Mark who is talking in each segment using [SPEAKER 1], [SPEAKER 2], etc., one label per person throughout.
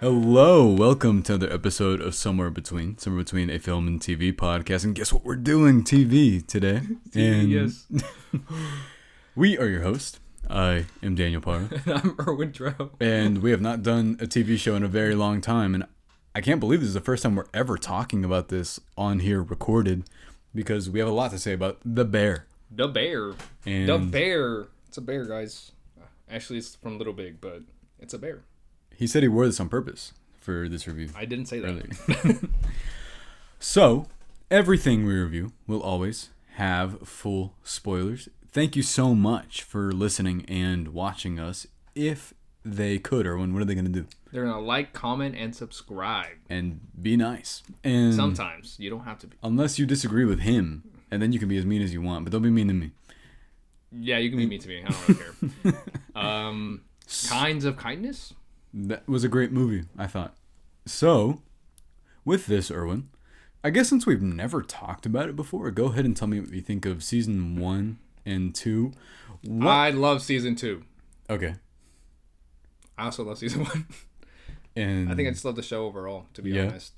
[SPEAKER 1] Hello, welcome to another episode of Somewhere Between a film and TV podcast. And guess what we're doing? TV today. And
[SPEAKER 2] Yes.
[SPEAKER 1] we are your host. I am Daniel Parra.
[SPEAKER 2] And I'm Erwin Drow.
[SPEAKER 1] And we have not done a TV show in a very long time. And I can't believe this is the first time we're ever talking about this on here recorded, because we have a lot to say about The Bear.
[SPEAKER 2] The Bear.
[SPEAKER 1] And
[SPEAKER 2] The Bear. It's a bear, guys. Actually, it's from Little Big, but it's a bear.
[SPEAKER 1] he said he wore this on purpose for this review.
[SPEAKER 2] I didn't say that.
[SPEAKER 1] Really. So, everything we review will always have full spoilers. Thank you so much for listening and watching us. If they could, Erwin, what are they going to do?
[SPEAKER 2] They're going to like, comment, and subscribe.
[SPEAKER 1] And be nice. And
[SPEAKER 2] Sometimes. You don't have to be.
[SPEAKER 1] unless you disagree with him, and then you can be as mean as you want, but don't be mean to me.
[SPEAKER 2] Yeah, you can be mean to me. I don't really care. Kinds of kindness?
[SPEAKER 1] That was a great movie, I thought. So, with this, Erwin, I guess since we've never talked about it before, go ahead and tell me what you think of season 1 and 2.
[SPEAKER 2] I love season 2.
[SPEAKER 1] Okay.
[SPEAKER 2] I also love season 1.
[SPEAKER 1] And
[SPEAKER 2] I think I just love the show overall, to be honest.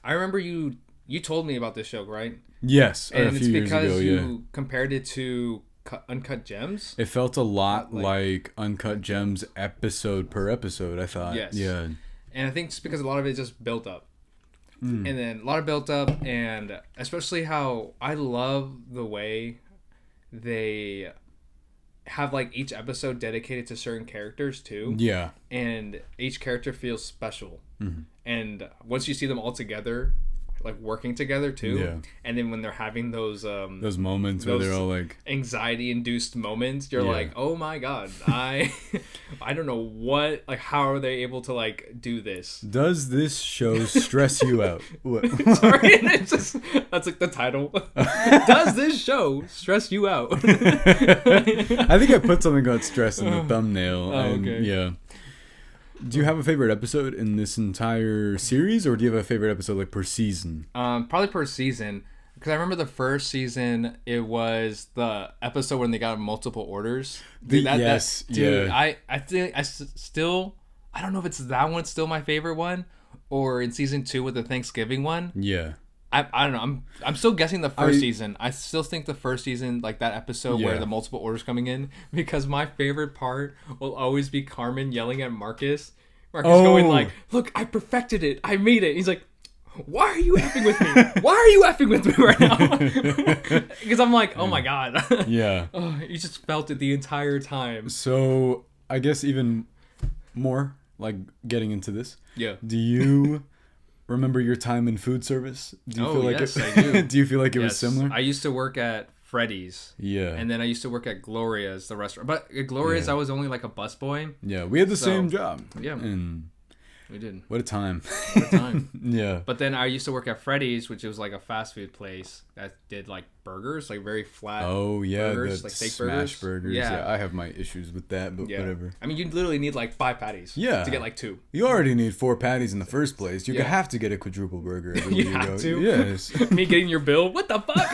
[SPEAKER 2] I remember you told me about this show, right?
[SPEAKER 1] yes,
[SPEAKER 2] And
[SPEAKER 1] a
[SPEAKER 2] it's
[SPEAKER 1] few years
[SPEAKER 2] because
[SPEAKER 1] ago,
[SPEAKER 2] you compared it to Uncut Gems.
[SPEAKER 1] It felt a lot
[SPEAKER 2] Like-
[SPEAKER 1] like Uncut Gems episode per episode, I thought.
[SPEAKER 2] Yes.
[SPEAKER 1] Yeah.
[SPEAKER 2] And I think it's because a lot of it just built up. And then a lot of built up, and especially how I love the way they have like each episode dedicated to certain characters too.
[SPEAKER 1] Yeah.
[SPEAKER 2] And each character feels special. And once you see them all together, like working together too.
[SPEAKER 1] Yeah.
[SPEAKER 2] And then when they're having those
[SPEAKER 1] Moments where
[SPEAKER 2] those-
[SPEAKER 1] they're all like,
[SPEAKER 2] anxiety induced moments, you're
[SPEAKER 1] Yeah.
[SPEAKER 2] like, oh my god, I don't know what, like, how are they able to like do this?
[SPEAKER 1] does this show stress you out? What?
[SPEAKER 2] Sorry, it's just, that's like the title. Does this show stress you out?
[SPEAKER 1] I think I put something about stress in the thumbnail.
[SPEAKER 2] Oh,
[SPEAKER 1] and,
[SPEAKER 2] okay.
[SPEAKER 1] Yeah. Do you have a favorite episode in this entire series, or do you have a favorite episode like per season?
[SPEAKER 2] Probably per season, because I remember the first season, it was the episode when they got multiple orders. Dude,
[SPEAKER 1] Yeah.
[SPEAKER 2] I think still, I don't know if it's that one's still my favorite one, or in season 2 with the Thanksgiving one.
[SPEAKER 1] Yeah.
[SPEAKER 2] I don't know. I'm still guessing the first season. I still think the first season, like that episode where the multiple orders coming in, because my favorite part will always be Carmen yelling at Marcus. Marcus going like, "Look, I perfected it. I made it." He's like, "Why are you effing with me? Why are you effing with me right now?" Because I'm like, "Oh my god."
[SPEAKER 1] Yeah.
[SPEAKER 2] Oh, you just felt it the entire time.
[SPEAKER 1] So I guess even more like getting into this.
[SPEAKER 2] Yeah.
[SPEAKER 1] Do you remember your time in food service? Do you
[SPEAKER 2] Oh,
[SPEAKER 1] feel like
[SPEAKER 2] yes,
[SPEAKER 1] it,
[SPEAKER 2] I do.
[SPEAKER 1] Do you feel like it was
[SPEAKER 2] Yes.
[SPEAKER 1] similar?
[SPEAKER 2] I used to work at Freddy's.
[SPEAKER 1] Yeah.
[SPEAKER 2] And then I used to work at Gloria's, the restaurant. But at Gloria's,
[SPEAKER 1] Yeah.
[SPEAKER 2] I was only like a busboy.
[SPEAKER 1] Yeah, we had the
[SPEAKER 2] So,
[SPEAKER 1] same job.
[SPEAKER 2] yeah.
[SPEAKER 1] And
[SPEAKER 2] We did.
[SPEAKER 1] what a time.
[SPEAKER 2] What a time.
[SPEAKER 1] Yeah.
[SPEAKER 2] But then I used to work at Freddy's, which was like a fast food place that did like burgers, like very flat.
[SPEAKER 1] Oh yeah,
[SPEAKER 2] burgers,
[SPEAKER 1] the
[SPEAKER 2] like steak
[SPEAKER 1] smash burgers.
[SPEAKER 2] Yeah.
[SPEAKER 1] Yeah, I have my issues with that, but
[SPEAKER 2] Yeah.
[SPEAKER 1] whatever.
[SPEAKER 2] I mean, you literally need like 5 patties.
[SPEAKER 1] Yeah.
[SPEAKER 2] To get like 2.
[SPEAKER 1] You already need 4 patties in the first place. You
[SPEAKER 2] Yeah.
[SPEAKER 1] have to get a quadruple burger everywhere
[SPEAKER 2] You
[SPEAKER 1] you
[SPEAKER 2] have
[SPEAKER 1] go.
[SPEAKER 2] to?
[SPEAKER 1] Yes.
[SPEAKER 2] Me getting your bill? What the fuck?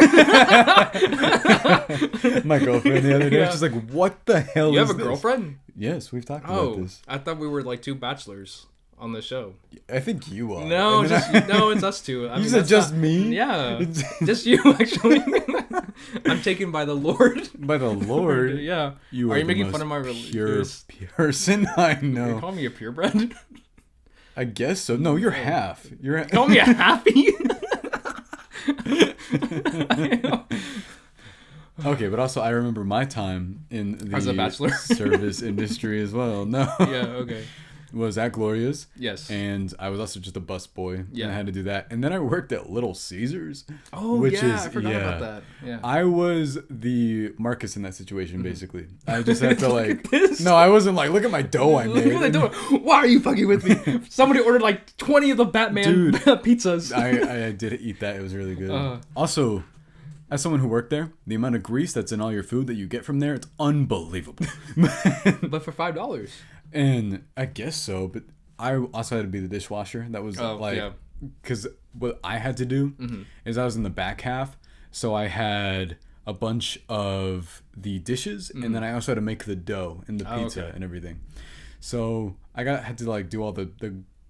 [SPEAKER 1] My girlfriend the other day,
[SPEAKER 2] Yeah.
[SPEAKER 1] she's like, "What the hell
[SPEAKER 2] You
[SPEAKER 1] is
[SPEAKER 2] have a
[SPEAKER 1] this?"
[SPEAKER 2] girlfriend?
[SPEAKER 1] Yes, we've talked about
[SPEAKER 2] Oh,
[SPEAKER 1] this.
[SPEAKER 2] I thought we were like 2 bachelors on the show.
[SPEAKER 1] I think you are.
[SPEAKER 2] No,
[SPEAKER 1] And then
[SPEAKER 2] no, it's us 2. I
[SPEAKER 1] You
[SPEAKER 2] mean,
[SPEAKER 1] said
[SPEAKER 2] that's
[SPEAKER 1] just
[SPEAKER 2] not-
[SPEAKER 1] me?
[SPEAKER 2] Yeah, just you actually. I'm taken by the Lord.
[SPEAKER 1] by the Lord,
[SPEAKER 2] Yeah.
[SPEAKER 1] you
[SPEAKER 2] Are
[SPEAKER 1] are
[SPEAKER 2] you
[SPEAKER 1] the
[SPEAKER 2] making
[SPEAKER 1] most
[SPEAKER 2] fun of my
[SPEAKER 1] pure
[SPEAKER 2] religious?
[SPEAKER 1] person I
[SPEAKER 2] You
[SPEAKER 1] know.
[SPEAKER 2] call me a purebred?
[SPEAKER 1] I guess so. No, you're half. You're
[SPEAKER 2] Call me a happy?
[SPEAKER 1] Okay, but also I remember my time in the
[SPEAKER 2] As a bachelor?
[SPEAKER 1] service industry as well. No,
[SPEAKER 2] Yeah, okay.
[SPEAKER 1] was at Gloria's.
[SPEAKER 2] Yes.
[SPEAKER 1] And I was also just a bus boy.
[SPEAKER 2] Yeah.
[SPEAKER 1] And I had to do that. And then I worked at Little Caesars.
[SPEAKER 2] Oh,
[SPEAKER 1] which
[SPEAKER 2] yeah,
[SPEAKER 1] is,
[SPEAKER 2] I forgot
[SPEAKER 1] yeah.
[SPEAKER 2] about that. Yeah.
[SPEAKER 1] I was the Marcus in that situation, basically. I just had to
[SPEAKER 2] Look
[SPEAKER 1] like.
[SPEAKER 2] at this.
[SPEAKER 1] No, I wasn't like, look at my dough I
[SPEAKER 2] Look
[SPEAKER 1] made.
[SPEAKER 2] what they're doing. Why are you fucking with me? Somebody ordered like 20 of the Batman
[SPEAKER 1] Dude.
[SPEAKER 2] pizzas.
[SPEAKER 1] I did eat that. It was really good. Also, as someone who worked there, the amount of grease that's in all your food that you get from there, it's unbelievable.
[SPEAKER 2] But for $5.
[SPEAKER 1] And I guess so, but I also had to be the dishwasher. That was
[SPEAKER 2] yeah.
[SPEAKER 1] because what I had to do is I was in the back half, so I had a bunch of the dishes, and then I also had to make the dough and the pizza
[SPEAKER 2] okay.
[SPEAKER 1] and everything. So I had to like do all the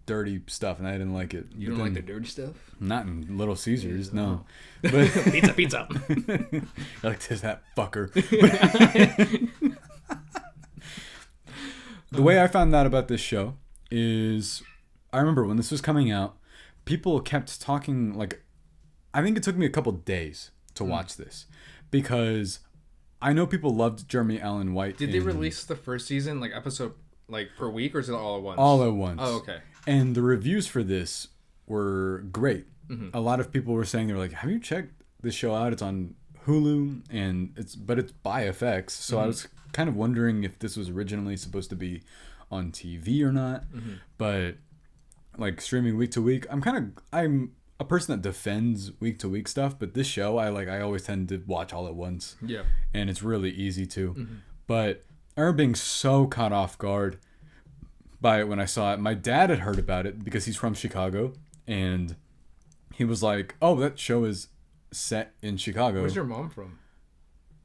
[SPEAKER 1] dirty stuff, and I didn't like it.
[SPEAKER 2] You don't like the dirty stuff?
[SPEAKER 1] Not in Little Caesars, no.
[SPEAKER 2] But pizza.
[SPEAKER 1] I like that fucker. The way I found out about this show is, I remember when this was coming out, people kept talking, like, I think it took me a couple days to watch this, because I know people loved Jeremy Allen White.
[SPEAKER 2] Did they release the first season, like, episode, like, per week, or is it all at once?
[SPEAKER 1] All at once.
[SPEAKER 2] Oh, okay.
[SPEAKER 1] And the reviews for this were great. Mm-hmm. A lot of people were saying, they were like, have you checked this show out? It's on Hulu, and it's by FX, so I was kind of wondering if this was originally supposed to be on TV or not. But like streaming week to week, I'm a person that defends week to week stuff, but this show I always tend to watch all at once.
[SPEAKER 2] Yeah.
[SPEAKER 1] And it's really easy to. But I remember being so caught off guard by it when I saw it. My dad had heard about it because he's from Chicago, and he was like, "Oh, that show is set in Chicago."
[SPEAKER 2] Where's your mom from?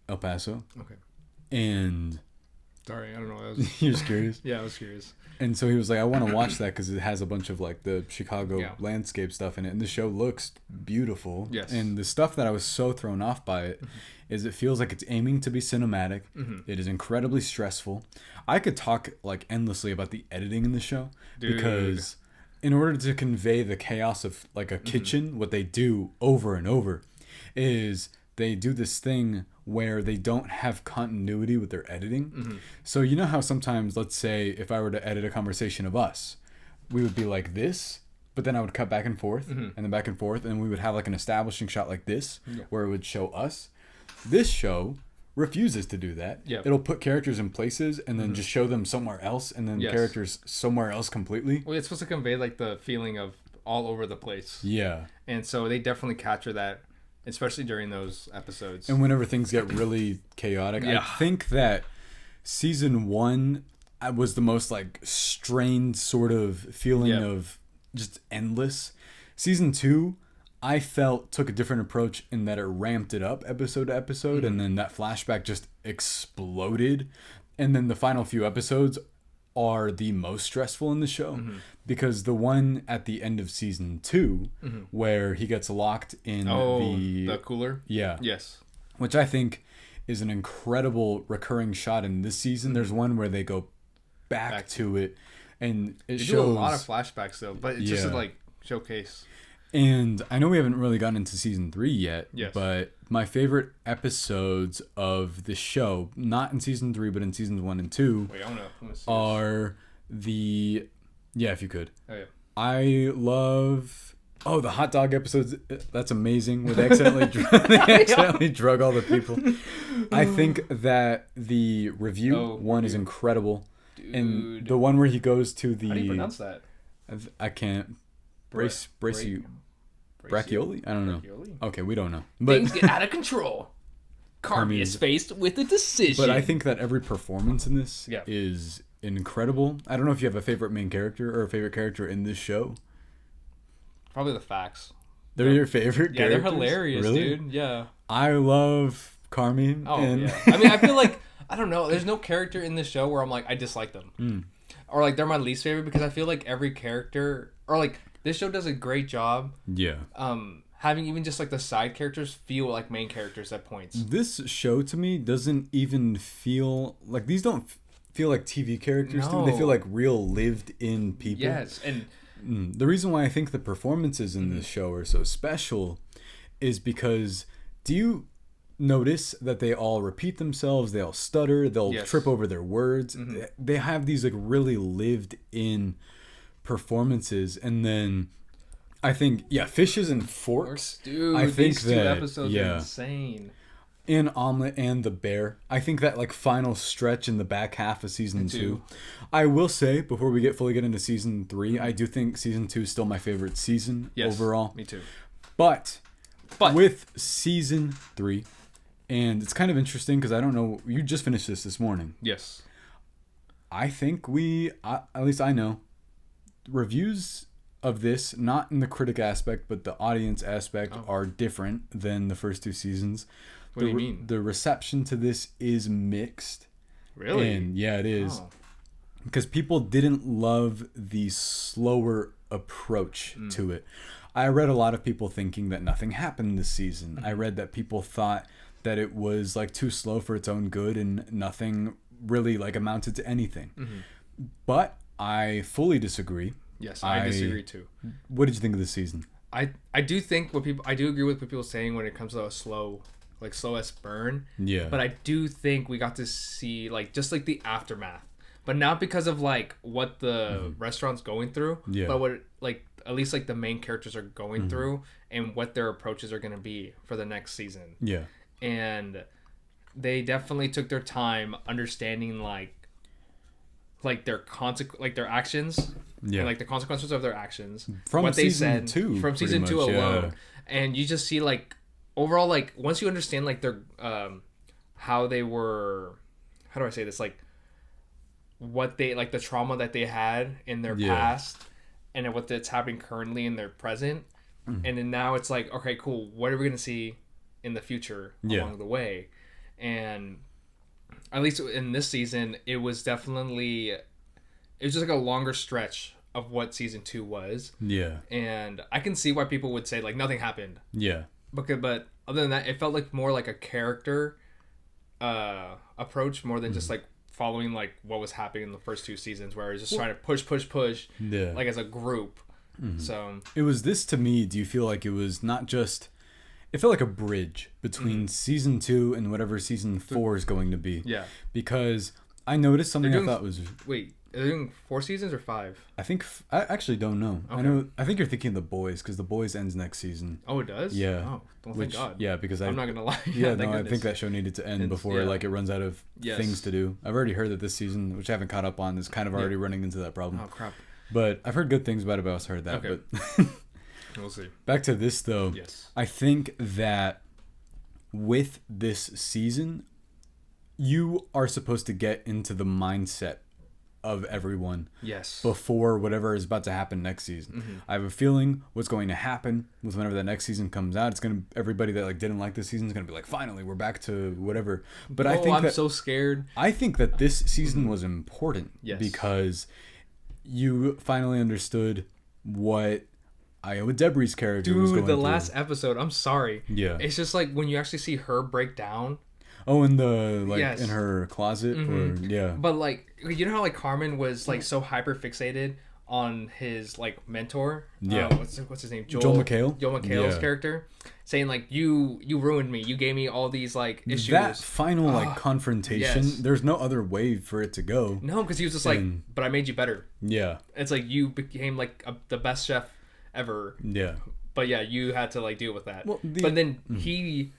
[SPEAKER 1] El Paso.
[SPEAKER 2] Okay.
[SPEAKER 1] And
[SPEAKER 2] sorry, I don't know.
[SPEAKER 1] You're just curious?
[SPEAKER 2] Yeah, I was curious.
[SPEAKER 1] And so he was like, I want to watch that because it has a bunch of like the Chicago landscape stuff in it. And the show looks beautiful.
[SPEAKER 2] Yes.
[SPEAKER 1] And the stuff that I was so thrown off by it is it feels like it's aiming to be cinematic. It is incredibly stressful. I could talk like endlessly about the editing in the show. Dude. Because in order to convey the chaos of like a kitchen, what they do over and over is they do this thing where they don't have continuity with their editing. So you know how sometimes, let's say, if I were to edit a conversation of us, we would be like this, but then I would cut back and forth, and then back and forth, and we would have like an establishing shot like this, where it would show us. This show refuses to do that. It'll put characters in places and then just show them somewhere else, and then characters somewhere else completely.
[SPEAKER 2] Well, it's supposed to convey like the feeling of all over the place.
[SPEAKER 1] Yeah.
[SPEAKER 2] And so they definitely capture that, especially during those episodes.
[SPEAKER 1] And whenever things get really chaotic. I think that season 1 was the most like strained sort of feeling of just endless. Season 2, I felt took a different approach in that it ramped it up episode to episode, and then that flashback just exploded. And then the final few episodes are the most stressful in the show, because the one at the end of season 2 where he gets locked in
[SPEAKER 2] the cooler,
[SPEAKER 1] which I think is an incredible recurring shot in this season. There's one where they go back to it, and it shows
[SPEAKER 2] do a lot of flashbacks though, but it's just to, like, showcase.
[SPEAKER 1] And I know we haven't really gotten into season 3 yet, but my favorite episodes of the show, not in season 3, but in seasons 1 and 2, are the... Yeah, if you could.
[SPEAKER 2] Oh, yeah.
[SPEAKER 1] I love... Oh, the hot dog episodes. That's amazing. Where they accidentally drug all the people. I think that the review one is incredible. Dude. And the one where he goes to the...
[SPEAKER 2] How do you pronounce that?
[SPEAKER 1] I can't... Bracioli? I don't know.
[SPEAKER 2] Bracioli?
[SPEAKER 1] Okay, we don't know. But
[SPEAKER 2] things get out of control. Carmi is faced with a decision.
[SPEAKER 1] But I think that every performance in this is incredible. I don't know if you have a favorite main character or a favorite character in this show.
[SPEAKER 2] Probably the Facts.
[SPEAKER 1] They're your favorite characters?
[SPEAKER 2] Yeah, they're hilarious, dude. Yeah.
[SPEAKER 1] I love Carmi.
[SPEAKER 2] Oh, yeah. I mean, I feel like, I don't know, there's no character in this show where I'm like, I dislike them. Or like, they're my least favorite, because I feel like every character, or like, this show does a great job. Yeah. Having even just like the side characters feel like main characters at points. This
[SPEAKER 1] show to me doesn't even feel like, these don't feel like TV characters to me. They feel like real lived in people.
[SPEAKER 2] Yes. And
[SPEAKER 1] the reason why I think the performances in this show are so special is because, do you notice that they all repeat themselves? They all stutter. They'll trip over their words. They have these like really lived in performances. And then I think Fishes and Forks,
[SPEAKER 2] dude,
[SPEAKER 1] I think
[SPEAKER 2] these two episodes are insane.
[SPEAKER 1] And Omelet and the Bear, I think that like final stretch in the back half of season 2. I will say, before we fully get into season 3, I do think season 2 is still my favorite season overall.
[SPEAKER 2] Me too.
[SPEAKER 1] But with season 3, and it's kind of interesting because I don't know, you just finished this morning.
[SPEAKER 2] Yes.
[SPEAKER 1] I think at least I know, reviews of this, not in the critic aspect, but the audience aspect, are different than the first 2 seasons.
[SPEAKER 2] What do you mean?
[SPEAKER 1] The reception to this is mixed.
[SPEAKER 2] Really?
[SPEAKER 1] And yeah, it is. because people didn't love the slower approach to it. I read a lot of people thinking that nothing happened this season. I read that people thought that it was like too slow for its own good and nothing really like amounted to anything. But I fully disagree.
[SPEAKER 2] Yes, I disagree too.
[SPEAKER 1] What did you think of this season?
[SPEAKER 2] I do think I do agree with what people are saying when it comes to a slowest burn.
[SPEAKER 1] Yeah.
[SPEAKER 2] But I do think we got to see like just like the aftermath, but not because of like what the restaurant's going through, but what like at least like the main characters are going through and what their approaches are going to be for the next season.
[SPEAKER 1] Yeah.
[SPEAKER 2] And they definitely took their time understanding like their their actions, and like the consequences of their actions
[SPEAKER 1] from
[SPEAKER 2] what they
[SPEAKER 1] season
[SPEAKER 2] said
[SPEAKER 1] 2
[SPEAKER 2] from season
[SPEAKER 1] much,
[SPEAKER 2] 2 alone.
[SPEAKER 1] yeah.
[SPEAKER 2] And you just see like overall like once you understand like their how they were, how do I say this, like what they like the trauma that they had in their past and what that's happening currently in their present, and then now it's like, okay, cool, what are we gonna see in the future along the way? And at least in this season, it was just like a longer stretch of what season 2 was. Yeah. And I can see why people would say like nothing happened. Yeah. But other than that, it felt like more like a character approach more than just like following like what was happening in the first 2 seasons, where it was just trying to push like as a group. So
[SPEAKER 1] it was this to me. Do you feel like it was not just? It felt like a bridge between season 2 and whatever season 4 is going to be. Yeah. Because I noticed something I thought was...
[SPEAKER 2] Wait, are they doing 4 seasons or 5?
[SPEAKER 1] I actually don't know. Okay. I think you're thinking The Boys, because The Boys ends next season.
[SPEAKER 2] Oh, it does?
[SPEAKER 1] Yeah.
[SPEAKER 2] Oh, thank God.
[SPEAKER 1] Yeah, because
[SPEAKER 2] I'm not going to lie.
[SPEAKER 1] Yeah, no, I think that show needed to end before like it runs out of things to do. I've already heard that this season, which I haven't caught up on, is kind of already running into that problem.
[SPEAKER 2] Oh, crap.
[SPEAKER 1] But I've heard good things about it, but I also heard that.
[SPEAKER 2] Okay.
[SPEAKER 1] But
[SPEAKER 2] we'll see.
[SPEAKER 1] Back to this, though.
[SPEAKER 2] Yes.
[SPEAKER 1] I think that with this season, you are supposed to get into the mindset of everyone.
[SPEAKER 2] Yes.
[SPEAKER 1] Before whatever is about to happen next season. I have a feeling what's going to happen with whenever that next season comes out. It's gonna everybody that like didn't like this season is gonna be like, finally, we're back to whatever. But I think
[SPEAKER 2] I'm so scared.
[SPEAKER 1] I think that this season was important because you finally understood what Iowa Debris' character was going through.
[SPEAKER 2] Dude, the last episode, I'm sorry. Yeah. It's just like when you actually see her break down.
[SPEAKER 1] Oh, in the in her closet or
[SPEAKER 2] But like, you know how like Carmen was like so hyper fixated on his like mentor?
[SPEAKER 1] Yeah.
[SPEAKER 2] What's his name?
[SPEAKER 1] Joel McHale?
[SPEAKER 2] Joel McHale's character. Saying like, you ruined me. You gave me all these like issues.
[SPEAKER 1] That final like confrontation, there's no other way for it to go.
[SPEAKER 2] No, because he was just like, but I made you better.
[SPEAKER 1] Yeah.
[SPEAKER 2] It's like you became like the best chef ever. Yeah. But yeah, you had to like deal with that. Well, but then he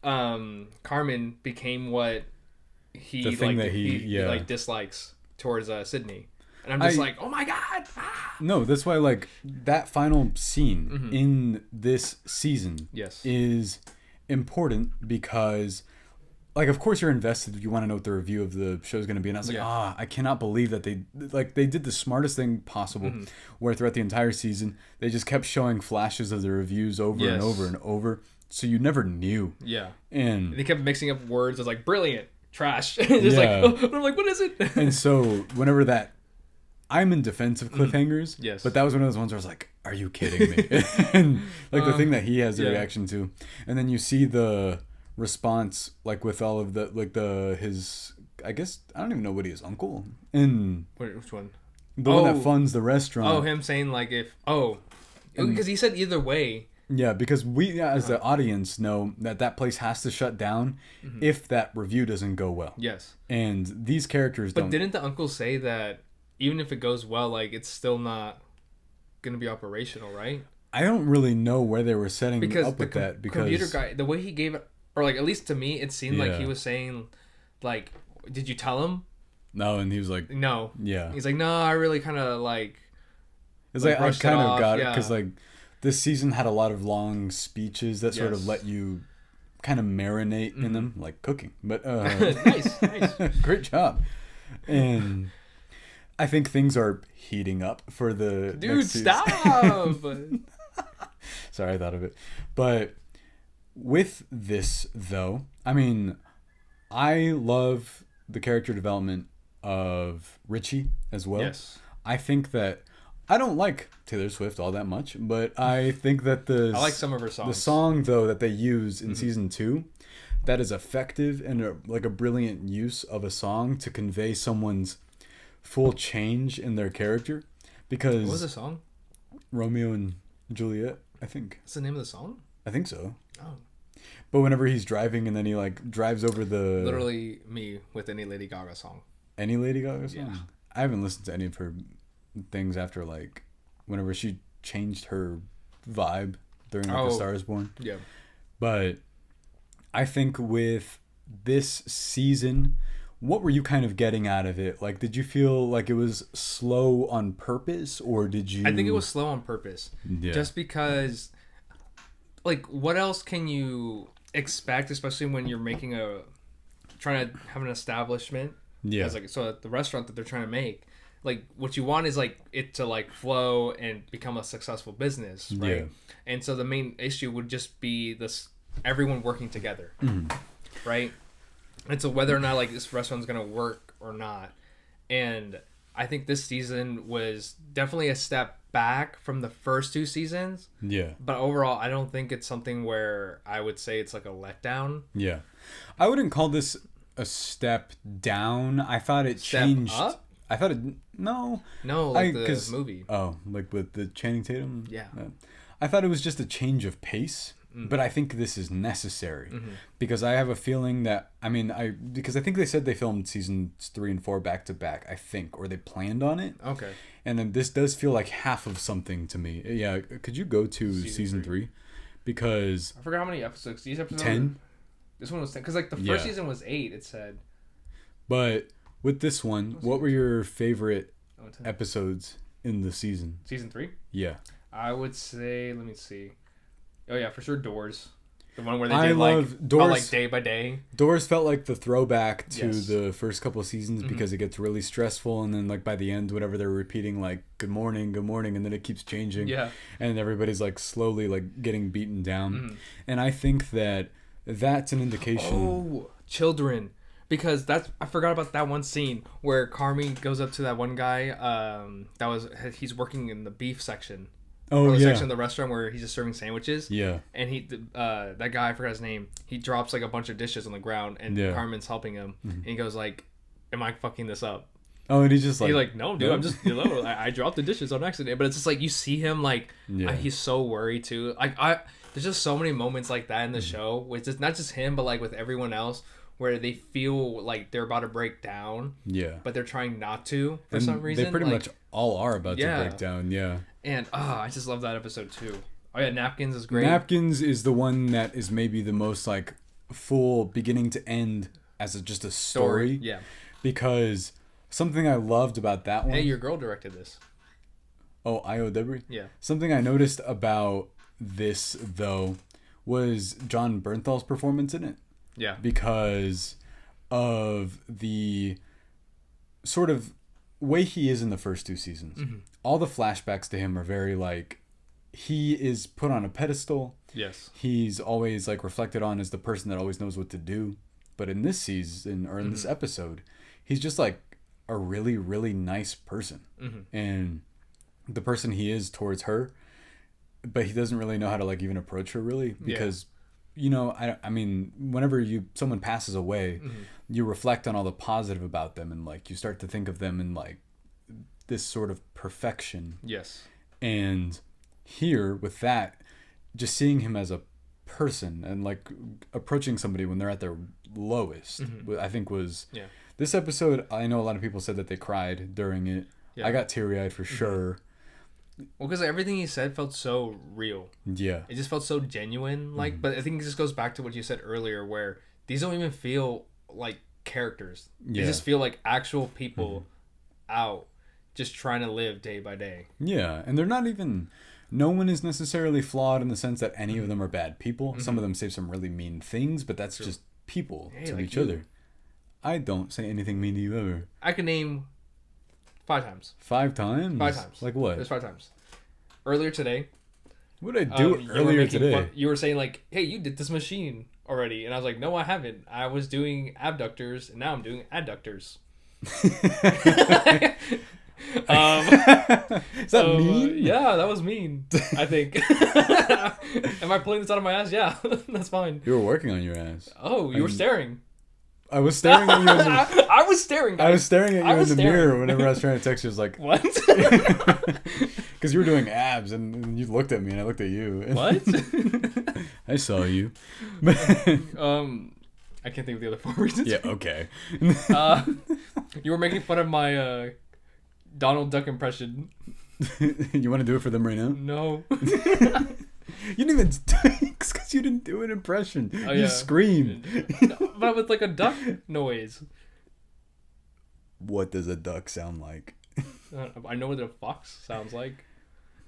[SPEAKER 2] Carmen became what he like dislikes towards Sydney. And I'm just like, oh my God. Ah!
[SPEAKER 1] No, that's why like that final scene in this season is important because like of course you're invested, you want to know what the review of the show is going to be, and I was like, I cannot believe that they did the smartest thing possible where throughout the entire season they just kept showing flashes of the reviews over and over and over. So you never knew. Yeah. And
[SPEAKER 2] they kept mixing up words as like brilliant, trash. Just like, oh, I'm like, what is it?
[SPEAKER 1] And so whenever that, I'm in defense of cliffhangers. Yes. But that was one of those ones where I was like, are you kidding me? And like the thing that he has a reaction to. And then you see the response like with all of the like his I guess I don't even know what he is, uncle. And
[SPEAKER 2] which one?
[SPEAKER 1] The one that funds the restaurant.
[SPEAKER 2] Oh, him saying like because he said either way.
[SPEAKER 1] Yeah, because we as the audience know that place has to shut down if that review doesn't go well. Yes. And these characters don't.
[SPEAKER 2] But didn't the uncle say that even if it goes well, like it's still not going to be operational, right?
[SPEAKER 1] I don't really know where they were setting up with that because
[SPEAKER 2] computer guy, the way he gave it, or like at least to me, it seemed like he was saying, like, did you tell him?
[SPEAKER 1] No, and he was like,
[SPEAKER 2] no.
[SPEAKER 1] Yeah.
[SPEAKER 2] He's like, no, I really kind of like.
[SPEAKER 1] It's like I kind of got it because like. This season had a lot of long speeches that sort of let you kind of marinate in them, like cooking. But
[SPEAKER 2] nice.
[SPEAKER 1] Great job. And I think things are heating up for the
[SPEAKER 2] next stop.
[SPEAKER 1] Sorry, I thought of it. But with this, though, I mean, I love the character development of Richie as well.
[SPEAKER 2] Yes.
[SPEAKER 1] I think that I don't like Taylor Swift all that much, but I think that
[SPEAKER 2] I like some of her songs.
[SPEAKER 1] The song though that they use in season 2, that is effective and a brilliant use of a song to convey someone's full change in their character. Because
[SPEAKER 2] what was the song?
[SPEAKER 1] Romeo and Juliet, I think.
[SPEAKER 2] What's the name of the song?
[SPEAKER 1] I think so.
[SPEAKER 2] Oh.
[SPEAKER 1] But whenever he's driving and then he like drives over the...
[SPEAKER 2] Literally me with any Lady Gaga song.
[SPEAKER 1] Any Lady Gaga song?
[SPEAKER 2] Yeah.
[SPEAKER 1] I haven't listened to any of her things after like whenever she changed her vibe during like A Star Is Born.
[SPEAKER 2] Yeah.
[SPEAKER 1] But I think with this season, what were you kind of getting out of it? Like, did you feel like it was slow on purpose, or did you...
[SPEAKER 2] I think it was slow on purpose. Yeah. Just because, like, what else can you expect, especially when you're trying to have an establishment?
[SPEAKER 1] Yeah.
[SPEAKER 2] As like, so at the restaurant that they're trying to make, like, what you want is like it to like flow and become a successful business, right? Yeah. And so the main issue would just be this everyone working together, right? And so whether or not like this restaurant's gonna work or not, and I think this season was definitely a step back from the first 2 seasons.
[SPEAKER 1] Yeah.
[SPEAKER 2] But overall, I don't think it's something where I would say it's like a letdown.
[SPEAKER 1] Yeah. I wouldn't call this a step down. I thought it changed.
[SPEAKER 2] Up?
[SPEAKER 1] I thought it... No,
[SPEAKER 2] like the movie.
[SPEAKER 1] Oh, like with the Channing Tatum?
[SPEAKER 2] Yeah.
[SPEAKER 1] I thought it was just a change of pace. But I think this is necessary because I have a feeling that because I think they said they filmed seasons 3 and 4 back to back. I think, or they planned on it.
[SPEAKER 2] Okay.
[SPEAKER 1] And then this does feel like half of something to me. Yeah. Could you go to season 3? Because
[SPEAKER 2] I forgot how many episodes. These episodes
[SPEAKER 1] 10.
[SPEAKER 2] This one was 10 because like the first season was 8. It said.
[SPEAKER 1] But with this one, what were your favorite episodes in the season?
[SPEAKER 2] Season 3.
[SPEAKER 1] Yeah.
[SPEAKER 2] I would say. Let me see. Oh yeah, for sure. Doors, the one where they
[SPEAKER 1] did
[SPEAKER 2] like
[SPEAKER 1] Doors,
[SPEAKER 2] like day by day.
[SPEAKER 1] Doors felt like the throwback to the first couple of seasons because it gets really stressful, and then like by the end, whatever they're repeating like good morning, and then it keeps changing.
[SPEAKER 2] Yeah,
[SPEAKER 1] and everybody's like slowly like getting beaten down, and I think that's an indication.
[SPEAKER 2] Oh, children. Because I forgot about that one scene where Carmi goes up to that one guy. He's working in the beef section.
[SPEAKER 1] Oh,
[SPEAKER 2] the section of the restaurant where he's just serving sandwiches.
[SPEAKER 1] Yeah.
[SPEAKER 2] And that guy, I forgot his name, he drops like a bunch of dishes on the ground and Carmen's helping him. And he goes like, am I fucking this up?
[SPEAKER 1] Oh, and he's just like...
[SPEAKER 2] He's like, no, dude, no. I'm just, I dropped the dishes on accident. But it's just like, you see him like, he's so worried too. Like, there's just so many moments like that in the show. With just, not just him, but like with everyone else. Where they feel like they're about to break down. Yeah. But they're trying not to for some reason.
[SPEAKER 1] They pretty much all are about to break down, yeah.
[SPEAKER 2] And I just love that episode too. Oh yeah, Napkins is great.
[SPEAKER 1] Napkins is the one that is maybe the most like full beginning to end as just a story.
[SPEAKER 2] Yeah.
[SPEAKER 1] Because something I loved about that one...
[SPEAKER 2] Hey, your girl directed this.
[SPEAKER 1] Oh, I.O. Debris?
[SPEAKER 2] Yeah.
[SPEAKER 1] Something I noticed about this, though, was John Bernthal's performance in it.
[SPEAKER 2] Yeah.
[SPEAKER 1] Because of the sort of way he is in the first 2 seasons. All the flashbacks to him are very like, he is put on a pedestal.
[SPEAKER 2] Yes.
[SPEAKER 1] He's always like reflected on as the person that always knows what to do. But in this season or in this episode, he's just like a really, really nice person. And the person he is towards her, but he doesn't really know how to like even approach her really because you know, I mean, whenever someone passes away, you reflect on all the positive about them and like you start to think of them in like this sort of perfection.
[SPEAKER 2] Yes.
[SPEAKER 1] And here with that, just seeing him as a person and like approaching somebody when they're at their lowest, I think was this episode. I know a lot of people said that they cried during it. Yeah. I got teary-eyed for sure.
[SPEAKER 2] Well, because everything he said felt so real. Yeah. It just felt so genuine. Like, but I think it just goes back to what you said earlier, where these don't even feel like characters. They just feel like actual people out just trying to live day by day.
[SPEAKER 1] Yeah. And they're not even... No one is necessarily flawed in the sense that any of them are bad people. Some of them say some really mean things, but that's just people to like each other. I don't say anything mean to you ever.
[SPEAKER 2] I can name 5 times.
[SPEAKER 1] 5 times?
[SPEAKER 2] 5 times.
[SPEAKER 1] Like what?
[SPEAKER 2] There's 5 times. Earlier today.
[SPEAKER 1] What did I do earlier today?
[SPEAKER 2] You were saying like, hey, you did this machine already. And I was like, no, I haven't. I was doing abductors and now I'm doing adductors.
[SPEAKER 1] Is that mean?
[SPEAKER 2] Yeah, that was mean. I think. Am I pulling this out of my ass? Yeah, that's fine.
[SPEAKER 1] You were working on your ass.
[SPEAKER 2] Oh, you were staring.
[SPEAKER 1] I was staring at you.
[SPEAKER 2] I was staring. Guys.
[SPEAKER 1] I was staring at you in the mirror whenever I was trying to text you. I was like,
[SPEAKER 2] what?
[SPEAKER 1] Because you were doing abs, and you looked at me, and I looked at you.
[SPEAKER 2] What?
[SPEAKER 1] I saw you.
[SPEAKER 2] I can't think of the other 4 reasons.
[SPEAKER 1] Yeah. Okay.
[SPEAKER 2] You were making fun of my Donald Duck impression.
[SPEAKER 1] You want to do it for them right now?
[SPEAKER 2] No.
[SPEAKER 1] You didn't even because you didn't do an impression.
[SPEAKER 2] Oh,
[SPEAKER 1] you
[SPEAKER 2] yeah.
[SPEAKER 1] screamed.
[SPEAKER 2] No, but with like a duck noise.
[SPEAKER 1] What does a duck sound like?
[SPEAKER 2] I know what a fox sounds like.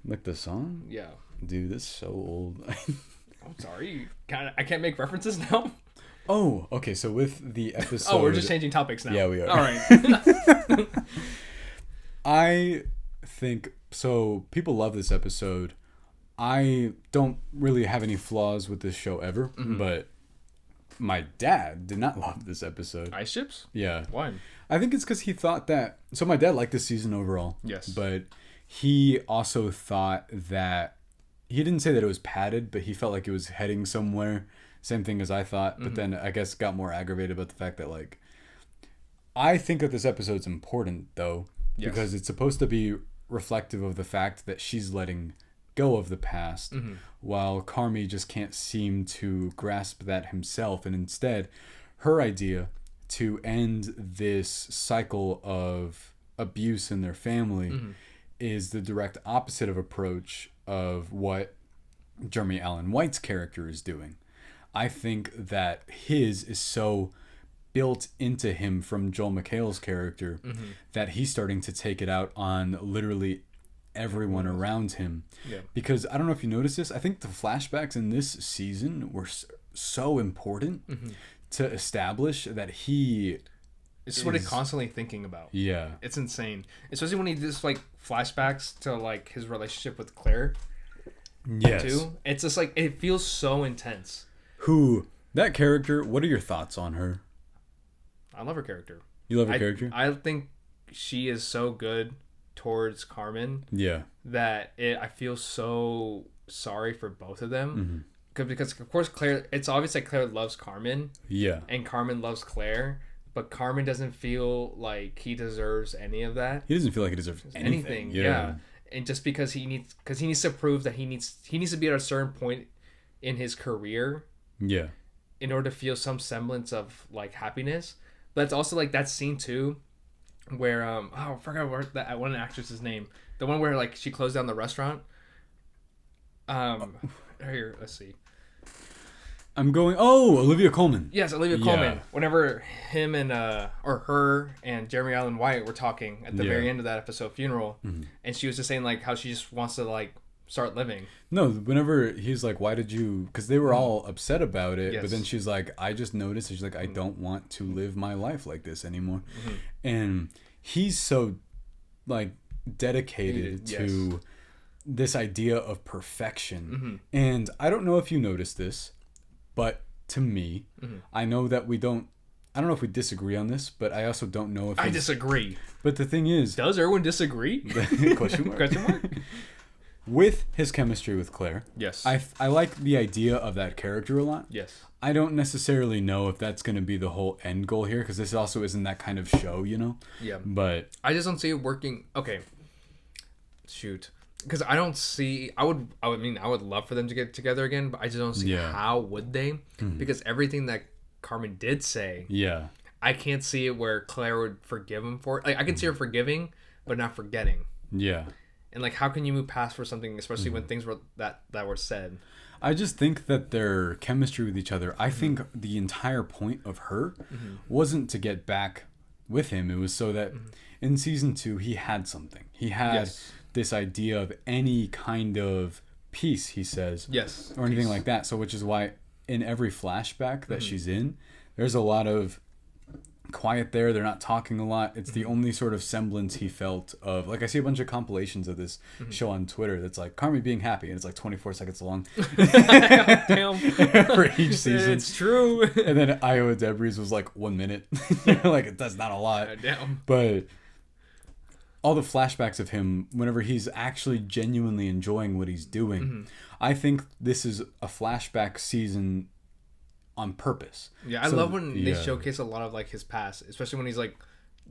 [SPEAKER 1] Like the song?
[SPEAKER 2] Yeah.
[SPEAKER 1] Dude, that's so old.
[SPEAKER 2] I'm sorry. I can't make references now.
[SPEAKER 1] Oh, okay. So with the episode...
[SPEAKER 2] Oh, we're just changing topics now.
[SPEAKER 1] Yeah, we are.
[SPEAKER 2] All right.
[SPEAKER 1] I think... So, people love this episode. I don't really have any flaws with this show ever, but my dad did not love this episode.
[SPEAKER 2] Ice chips?
[SPEAKER 1] Yeah.
[SPEAKER 2] Why?
[SPEAKER 1] I think it's because he thought that... So, my dad liked this season overall.
[SPEAKER 2] Yes.
[SPEAKER 1] But he also thought that... He didn't say that it was padded, but he felt like it was heading somewhere. Same thing as I thought, but then I guess got more aggravated about the fact that, like... I think that this episode's important, though, because it's supposed to be reflective of the fact that she's letting go of the past, while Carmi just can't seem to grasp that himself, and instead, her idea to end this cycle of abuse in their family is the direct opposite of approach of what Jeremy Allen White's character is doing. I think that his is so built into him from Joel McHale's character that he's starting to take it out on literally everyone around him. Yeah. Because I don't know if you noticed this, I think the flashbacks in this season were so important to establish that he...
[SPEAKER 2] It's what he's constantly thinking about.
[SPEAKER 1] Yeah.
[SPEAKER 2] It's insane. Especially when he does like flashbacks to like his relationship with Claire.
[SPEAKER 1] Yes.
[SPEAKER 2] Too. It's just like, it feels so intense.
[SPEAKER 1] That character, what are your thoughts on her?
[SPEAKER 2] I love her character.
[SPEAKER 1] You love her character?
[SPEAKER 2] I think she is so good towards Carmen.
[SPEAKER 1] Yeah.
[SPEAKER 2] That I feel so sorry for both of them. Because of course Claire, it's obvious that Claire loves Carmen.
[SPEAKER 1] Yeah.
[SPEAKER 2] And Carmen loves Claire. But Carmen doesn't feel like he deserves any of that.
[SPEAKER 1] He doesn't feel like he deserves anything.
[SPEAKER 2] Yeah. And just because he needs to prove that he needs to be at a certain point in his career.
[SPEAKER 1] Yeah.
[SPEAKER 2] In order to feel some semblance of like happiness. But it's also like that scene too, where I forgot what one actress's name. The one where like she closed down the restaurant. Here, let's see.
[SPEAKER 1] I'm going. Oh, Olivia Colman.
[SPEAKER 2] Yes, Olivia Colman. Whenever him and or her and Jeremy Allen White were talking at the very end of that episode, Funeral, and she was just saying like how she just wants to like start living.
[SPEAKER 1] No, whenever he's like, "Why did you?" Because they were all upset about it, but then she's like, "I just noticed." And she's like, "I don't want to live my life like this anymore," and he's so like dedicated to this idea of perfection. And I don't know if you noticed this. But to me, I know that I don't know if we disagree on this, but I also don't know if
[SPEAKER 2] I disagree.
[SPEAKER 1] But the thing is...
[SPEAKER 2] Does Erwin disagree?
[SPEAKER 1] Question mark.
[SPEAKER 2] Question mark?
[SPEAKER 1] With his chemistry with Claire.
[SPEAKER 2] Yes.
[SPEAKER 1] I like the idea of that character a lot.
[SPEAKER 2] Yes.
[SPEAKER 1] I don't necessarily know if that's going to be the whole end goal here, because this also isn't that kind of show, you know?
[SPEAKER 2] Yeah.
[SPEAKER 1] But...
[SPEAKER 2] I just don't see it working... Okay. Shoot. Because I don't see... I would love for them to get together again, but I just don't see how would they. Because everything that Carmen did say... Yeah. I can't see it where Claire would forgive him for it. Like, I can see her forgiving, but not forgetting. Yeah. And, like, how can you move past for something, especially when things were that were said?
[SPEAKER 1] I just think that their chemistry with each other... I think the entire point of her wasn't to get back with him. It was so that in season 2, he had something. He had... this idea of any kind of peace, he says. Yes. Or anything like that. So which is why in every flashback that she's in, there's a lot of quiet there. They're not talking a lot. It's the only sort of semblance he felt of, like, I see a bunch of compilations of this show on Twitter that's like Carmi being happy, and it's like 24 seconds long.
[SPEAKER 2] Damn.
[SPEAKER 1] For each season.
[SPEAKER 2] It's true.
[SPEAKER 1] And then Iowa Debris was like 1 minute. Like, that's not a lot.
[SPEAKER 2] Damn.
[SPEAKER 1] But all the flashbacks of him, whenever he's actually genuinely enjoying what he's doing, I think this is a flashback season on purpose.
[SPEAKER 2] Yeah, I love when they showcase a lot of like his past, especially when he's like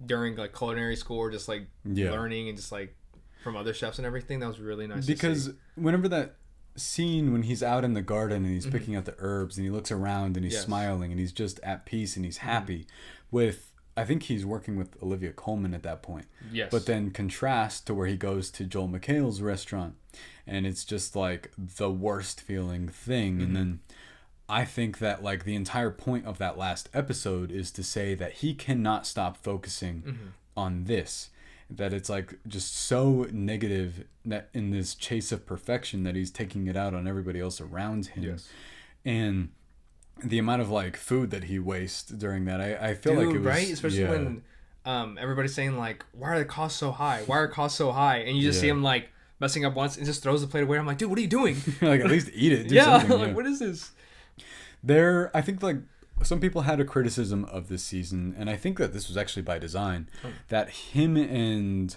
[SPEAKER 2] during like culinary school, or just like learning and just like from other chefs and everything. That was really nice.
[SPEAKER 1] Because whenever that scene when he's out in the garden and he's picking out the herbs and he looks around and he's smiling and he's just at peace and he's happy with, I think he's working with Olivia Colman at that point.
[SPEAKER 2] Yes.
[SPEAKER 1] But then contrast to where he goes to Joel McHale's restaurant and it's just like the worst feeling thing. And then I think that like the entire point of that last episode is to say that he cannot stop focusing on this, that it's like just so negative that in this chase of perfection that he's taking it out on everybody else around him.
[SPEAKER 2] Yes.
[SPEAKER 1] And the amount of like food that he wastes during that, I feel like it was
[SPEAKER 2] right, especially when everybody's saying like, why are the costs so high? Why are costs so high? And you just see him like messing up once and just throws the plate away. I'm like, dude, what are you doing?
[SPEAKER 1] Like, at least eat it. Do
[SPEAKER 2] yeah,
[SPEAKER 1] something.
[SPEAKER 2] like what is this?
[SPEAKER 1] I think like some people had a criticism of this season, and I think that this was actually by design, that him and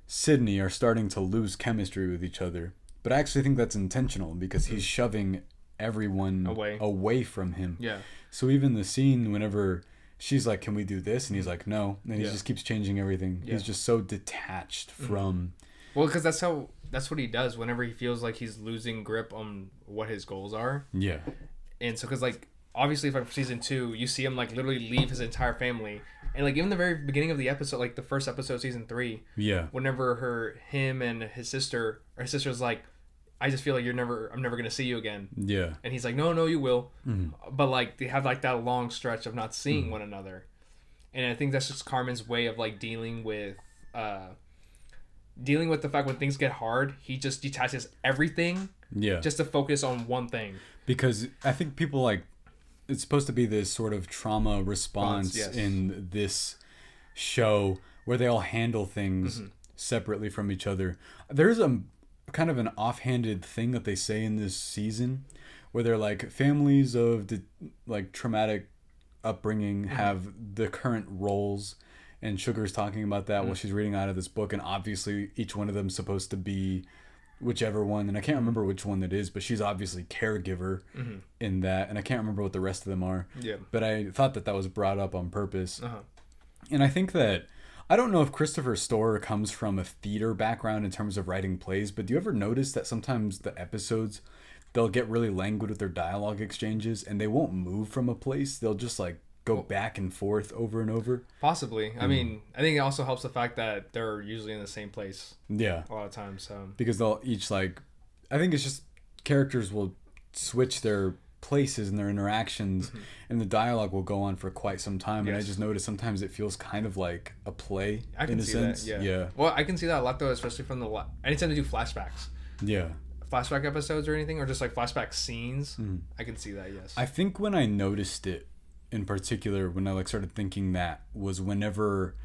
[SPEAKER 1] Sydney are starting to lose chemistry with each other. But I actually think that's intentional because he's shoving everyone away from him.
[SPEAKER 2] Yeah.
[SPEAKER 1] So even the scene whenever she's like, can we do this? And he's like, no. And he just keeps changing everything. Yeah. He's just so detached from...
[SPEAKER 2] Well, because that's what he does whenever he feels like he's losing grip on what his goals are.
[SPEAKER 1] Yeah.
[SPEAKER 2] And so, because, like, obviously, from season 2, you see him, like, literally leave his entire family. And, like, even the very beginning of the episode, like, the first episode of season 3.
[SPEAKER 1] Yeah.
[SPEAKER 2] Whenever him and his sister's like, I just feel like I'm never going to see you again.
[SPEAKER 1] Yeah.
[SPEAKER 2] And he's like, no, you will. But, like, they have, like, that long stretch of not seeing one another. And I think that's just Carmen's way of, like, dealing with the fact when things get hard, he just detaches everything just to focus on one thing.
[SPEAKER 1] Because I think people like, it's supposed to be this sort of trauma response
[SPEAKER 2] yes.
[SPEAKER 1] in this show where they all handle things separately from each other. There's a kind of an offhanded thing that they say in this season where they're like, families of like traumatic upbringing have the current roles, and Sugar's talking about that while she's reading out of this book, and obviously each one of them's supposed to be whichever one, and I can't remember which one that is, but she's obviously caregiver in that, and I can't remember what the rest of them are. Yeah. But I thought that was brought up on purpose. And I think that, I don't know if Christopher Storer comes from a theater background in terms of writing plays, but do you ever notice that sometimes the episodes, they'll get really languid with their dialogue exchanges, and they won't move from a place, they'll just like go back and forth over and over?
[SPEAKER 2] Possibly. I mean, I think it also helps the fact that they're usually in the same place.
[SPEAKER 1] Yeah.
[SPEAKER 2] A lot of times. So.
[SPEAKER 1] Because they'll each like, I think it's just characters will switch their places and their interactions, and the dialogue will go on for quite some time. Yes. And I just noticed sometimes it feels kind of like a play.
[SPEAKER 2] I can see that. Yeah. Well, I can see that a lot though, especially from anytime they do flashbacks. Yeah. Flashback episodes or anything, or just like flashback scenes. I can see that. Yes.
[SPEAKER 1] I think when I noticed it, in particular, when I like started thinking that, was whenever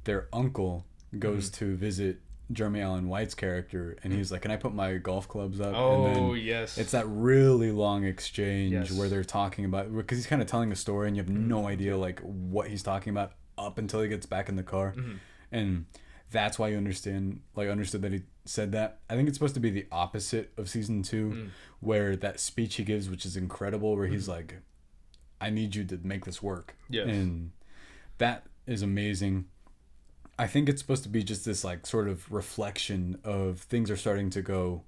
[SPEAKER 1] their uncle goes to visit Jeremy Allen White's character, and he's like, can I put my golf clubs up?
[SPEAKER 2] Oh,
[SPEAKER 1] and then
[SPEAKER 2] yes.
[SPEAKER 1] It's that really long exchange where they're talking about, because he's kind of telling a story and you have no idea like what he's talking about up until he gets back in the car. And that's why you understood that he said that. I think it's supposed to be the opposite of season 2, where that speech he gives, which is incredible, where he's like, I need you to make this work. Yes. And that is amazing. I think it's supposed to be just this like sort of reflection of things are starting to go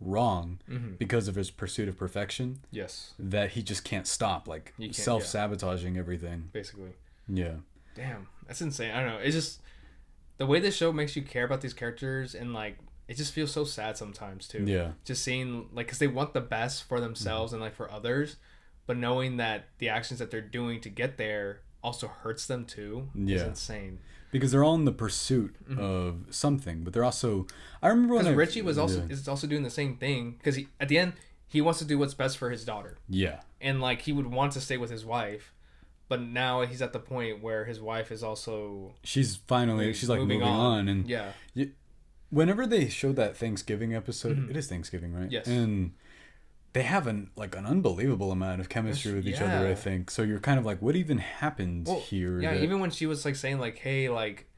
[SPEAKER 1] wrong because of his pursuit of perfection. Yes. That he just can't stop, like self-sabotaging everything.
[SPEAKER 2] Basically.
[SPEAKER 1] Yeah.
[SPEAKER 2] Damn, that's insane. I don't know. It's just the way this show makes you care about these characters, and like it just feels so sad sometimes too. Yeah. Just seeing like, because they want the best for themselves and like for others, but knowing that the actions that they're doing to get there also hurts them too is insane.
[SPEAKER 1] Because they're all in the pursuit of something, but they're also... I remember when
[SPEAKER 2] Richie is also doing the same thing, because at the end, he wants to do what's best for his daughter. Yeah. And like, he would want to stay with his wife, but now he's at the point where his wife is also
[SPEAKER 1] she's like moving on and
[SPEAKER 2] yeah.
[SPEAKER 1] Whenever they showed that Thanksgiving episode, it is Thanksgiving, right?
[SPEAKER 2] Yes.
[SPEAKER 1] And they have an unbelievable amount of chemistry with each other, I think. So you're kind of like, what even happened here?
[SPEAKER 2] Yeah, even when she was like saying like, hey, like,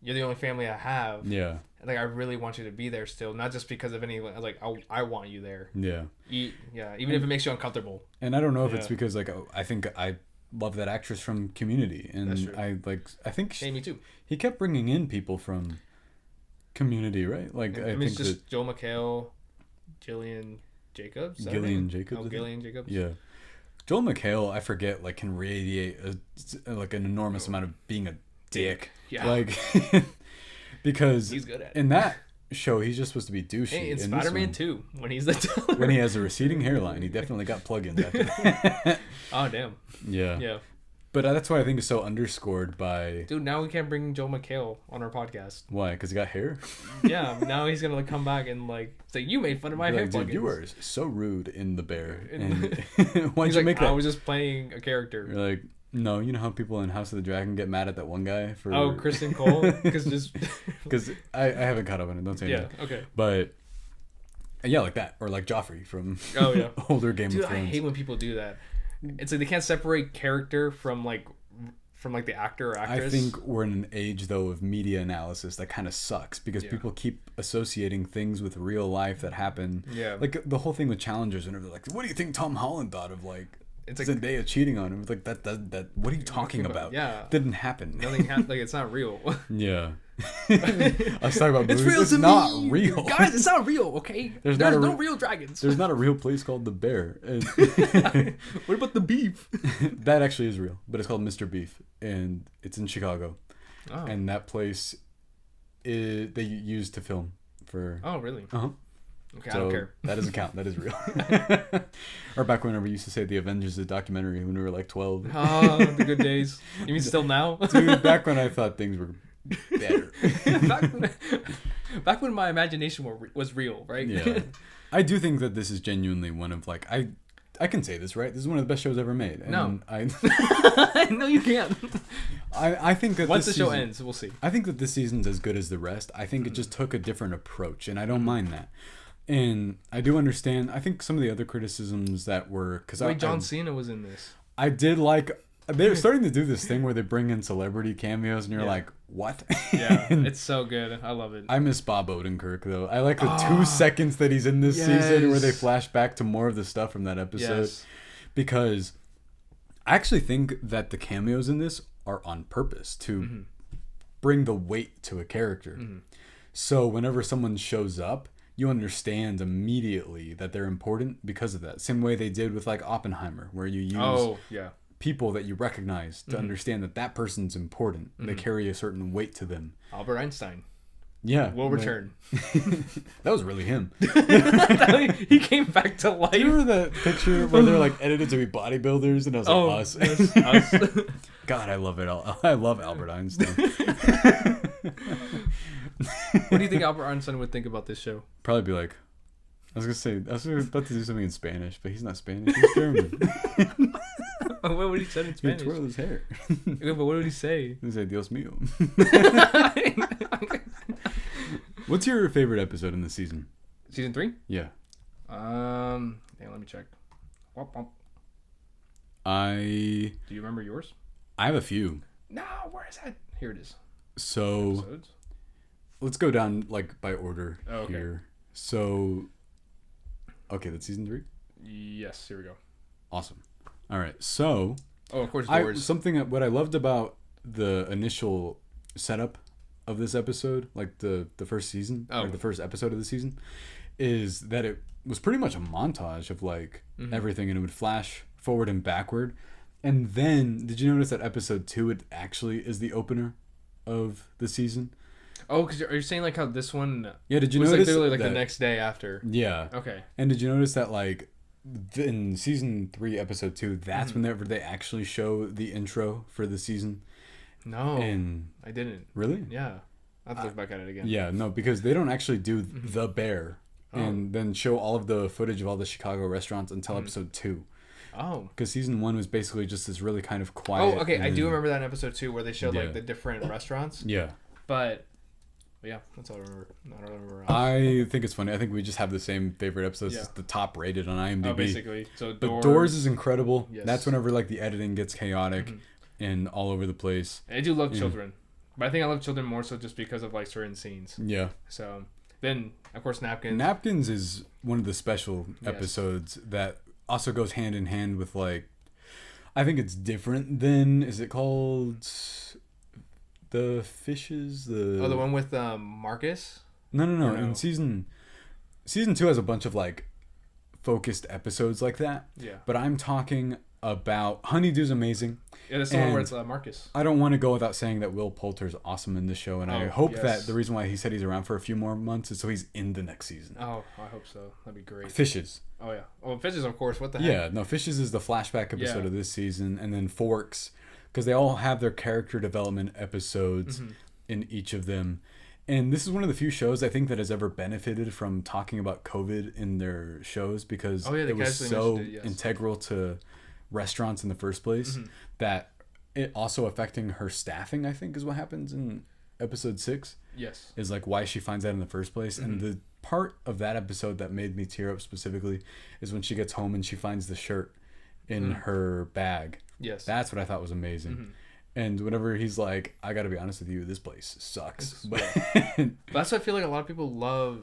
[SPEAKER 2] you're the only family I have.
[SPEAKER 1] Yeah.
[SPEAKER 2] Like, I really want you to be there still, not just because of any, like, I want you there.
[SPEAKER 1] Yeah.
[SPEAKER 2] Even if it makes you uncomfortable.
[SPEAKER 1] And I don't know if it's because, like, I think I love that actress from Community. And I think
[SPEAKER 2] hey, me too.
[SPEAKER 1] He kept bringing in people from Community, right? Like,
[SPEAKER 2] I mean, it's just Joel McHale, Gillian Jacobs.
[SPEAKER 1] Gillian Jacobs.
[SPEAKER 2] Oh, Gillian Jacobs.
[SPEAKER 1] Yeah. Joel McHale, I forget, like, can radiate like an enormous amount of being a dick.
[SPEAKER 2] Yeah.
[SPEAKER 1] Like, because
[SPEAKER 2] he's good at it.
[SPEAKER 1] In that show, he's just supposed to be douchey.
[SPEAKER 2] Hey, in Spider-Man 2, when he's the teller.
[SPEAKER 1] When he has a receding hairline, he definitely got plugins after that.
[SPEAKER 2] Oh, damn.
[SPEAKER 1] Yeah.
[SPEAKER 2] Yeah.
[SPEAKER 1] But that's why I think it's so underscored by...
[SPEAKER 2] Dude, now we can't bring Joel McHale on our podcast.
[SPEAKER 1] Why? Because he got hair?
[SPEAKER 2] Yeah, now he's going to come back and like say, you made fun of my hair plugins.
[SPEAKER 1] Dude, you were so rude in The Bear. And why'd you make that?
[SPEAKER 2] I was just playing a character.
[SPEAKER 1] You're like, no, you know how people in House of the Dragon get mad at that one guy for...
[SPEAKER 2] Oh, Kristen Cole?
[SPEAKER 1] Because I haven't caught up on it, don't say anything.
[SPEAKER 2] Yeah, okay.
[SPEAKER 1] But... yeah, like that. Or like Joffrey from older Game of Thrones.
[SPEAKER 2] I hate when people do that. It's like they can't separate character from the actor or actress.
[SPEAKER 1] I think we're in an age, though, of media analysis that kind of sucks because people keep associating things with real life that happen.
[SPEAKER 2] Yeah.
[SPEAKER 1] Like the whole thing with Challengers, whenever they're like, what do you think Tom Holland thought of, like, it's like Zendaya cheating on him? It's like, that what are you talking about?
[SPEAKER 2] Yeah.
[SPEAKER 1] Didn't happen.
[SPEAKER 2] Nothing happened. Like, it's not real.
[SPEAKER 1] Yeah. I was talking about movies.
[SPEAKER 2] It's real
[SPEAKER 1] it's
[SPEAKER 2] to
[SPEAKER 1] not
[SPEAKER 2] me.
[SPEAKER 1] real.
[SPEAKER 2] Guys, it's not real, okay? There's no real dragons.
[SPEAKER 1] There's not a real place called The Bear.
[SPEAKER 2] What about the beef?
[SPEAKER 1] That actually is real, but it's called Mr. Beef, and it's in Chicago. Oh. And that place they used to film for...
[SPEAKER 2] Oh, really?
[SPEAKER 1] Uh-huh.
[SPEAKER 2] Okay, so I don't care.
[SPEAKER 1] That doesn't count. That is real. Or back whenever we used to say The Avengers, the documentary, when we were like 12.
[SPEAKER 2] Oh, the good days. You mean still now?
[SPEAKER 1] Dude, back when I thought things were better.
[SPEAKER 2] back when my imagination was real, right?
[SPEAKER 1] Yeah. I do think that this is genuinely one of, like, I can say this, right? This is one of the best shows ever made. And
[SPEAKER 2] no. No, you can't.
[SPEAKER 1] I think that
[SPEAKER 2] once the show ends, we'll see.
[SPEAKER 1] I think that this season's as good as the rest. I think it just took a different approach, and I don't mind that. And I do understand. I think some of the other criticisms that were...
[SPEAKER 2] John Cena was in this.
[SPEAKER 1] I did like... They're starting to do this thing where they bring in celebrity cameos, and you're like, what?
[SPEAKER 2] Yeah, it's so good. I love it.
[SPEAKER 1] I miss Bob Odenkirk, though. I like the 2 seconds that he's in this season where they flash back to more of the stuff from that episode. Yes. Because I actually think that the cameos in this are on purpose to bring the weight to a character. Mm-hmm. So whenever someone shows up, you understand immediately that they're important because of that. Same way they did with, like, Oppenheimer, where you use... people that you recognize to understand that person's important. They carry a certain weight to them.
[SPEAKER 2] Albert Einstein.
[SPEAKER 1] Yeah.
[SPEAKER 2] Will return.
[SPEAKER 1] That was really him.
[SPEAKER 2] He came back to life.
[SPEAKER 1] Do you remember that picture where they're like edited to be bodybuilders and I was like, us.
[SPEAKER 2] Yes, us.
[SPEAKER 1] God, I love it all. I love Albert Einstein.
[SPEAKER 2] What do you think Albert Einstein would think about this show?
[SPEAKER 1] Probably be like, I was about to do something in Spanish, but he's not Spanish. He's German.
[SPEAKER 2] What would he say in Spanish?
[SPEAKER 1] He twirled his hair.
[SPEAKER 2] Yeah, but what would he say?
[SPEAKER 1] He said, Dios mío. What's your favorite episode in the season?
[SPEAKER 2] Season 3?
[SPEAKER 1] Yeah.
[SPEAKER 2] Let me check.
[SPEAKER 1] Do
[SPEAKER 2] you remember yours?
[SPEAKER 1] I have a few.
[SPEAKER 2] No, where is that? Here it is.
[SPEAKER 1] So, episodes? Let's go down, like, by order here. So, okay, that's season 3?
[SPEAKER 2] Yes, here we go.
[SPEAKER 1] Awesome. All right, so...
[SPEAKER 2] Oh, of course, yours.
[SPEAKER 1] What I loved about the initial setup of this episode, like the first season, or the first episode of the season, is that it was pretty much a montage of, like, everything, and it would flash forward and backward. And then, did you notice that episode 2, it actually is the opener of the season?
[SPEAKER 2] Oh, because are you saying, like, how this one...
[SPEAKER 1] Yeah, did you
[SPEAKER 2] was
[SPEAKER 1] notice...
[SPEAKER 2] like, literally, like, the next day after.
[SPEAKER 1] Yeah.
[SPEAKER 2] Okay.
[SPEAKER 1] And did you notice that, like... in season 3 episode 2 that's whenever they actually show the intro for the season?
[SPEAKER 2] No, and I didn't.
[SPEAKER 1] Really?
[SPEAKER 2] Yeah, I have to look back at it again.
[SPEAKER 1] Yeah, no, because they don't actually do the bear and then show all of the footage of all the Chicago restaurants until episode 2.
[SPEAKER 2] Oh.
[SPEAKER 1] Because season 1 was basically just this really kind of quiet.
[SPEAKER 2] Oh, okay. I do remember that in episode 2 where they showed
[SPEAKER 1] Yeah.
[SPEAKER 2] like the different restaurants.
[SPEAKER 1] Yeah.
[SPEAKER 2] But yeah, that's all I remember. I don't remember.
[SPEAKER 1] I think it's funny. I think we just have the same favorite episodes.
[SPEAKER 2] Yeah.
[SPEAKER 1] It's the top rated on IMDb.
[SPEAKER 2] Oh, basically. So
[SPEAKER 1] But Doors is incredible.
[SPEAKER 2] Yes.
[SPEAKER 1] That's whenever like the editing gets chaotic and all over the place.
[SPEAKER 2] I do love children. But I think I love children more so just because of like certain scenes.
[SPEAKER 1] Yeah.
[SPEAKER 2] So then, of course, Napkins.
[SPEAKER 1] Napkins is one of the special episodes that also goes hand in hand with like, I think it's different than, is it called The Fishes?
[SPEAKER 2] The one with Marcus?
[SPEAKER 1] No. In season 2 has a bunch of like focused episodes like that.
[SPEAKER 2] Yeah.
[SPEAKER 1] But I'm talking about Honeydew's amazing.
[SPEAKER 2] Yeah, that's the one where it's Marcus.
[SPEAKER 1] I don't want to go without saying that Will Poulter's awesome in this show, and I hope that the reason why he said he's around for a few more months is so he's in the next season.
[SPEAKER 2] Oh, I hope so. That'd be great.
[SPEAKER 1] Fishes.
[SPEAKER 2] Oh yeah. Oh, Fishes, of course. What the heck?
[SPEAKER 1] Yeah, no, Fishes is the flashback episode of this season, and then Forks, because they all have their character development episodes in each of them. And this is one of the few shows I think that has ever benefited from talking about COVID in their shows, because it was so integral to restaurants in the first place that it also affecting her staffing, I think, is what happens in episode 6.
[SPEAKER 2] Yes.
[SPEAKER 1] Is like why she finds out in the first place. And the part of that episode that made me tear up specifically is when she gets home and she finds the shirt in her bag.
[SPEAKER 2] Yes.
[SPEAKER 1] That's what I thought was amazing. And whenever he's like, I gotta be honest with you, this place sucks. But
[SPEAKER 2] that's why I feel like a lot of people love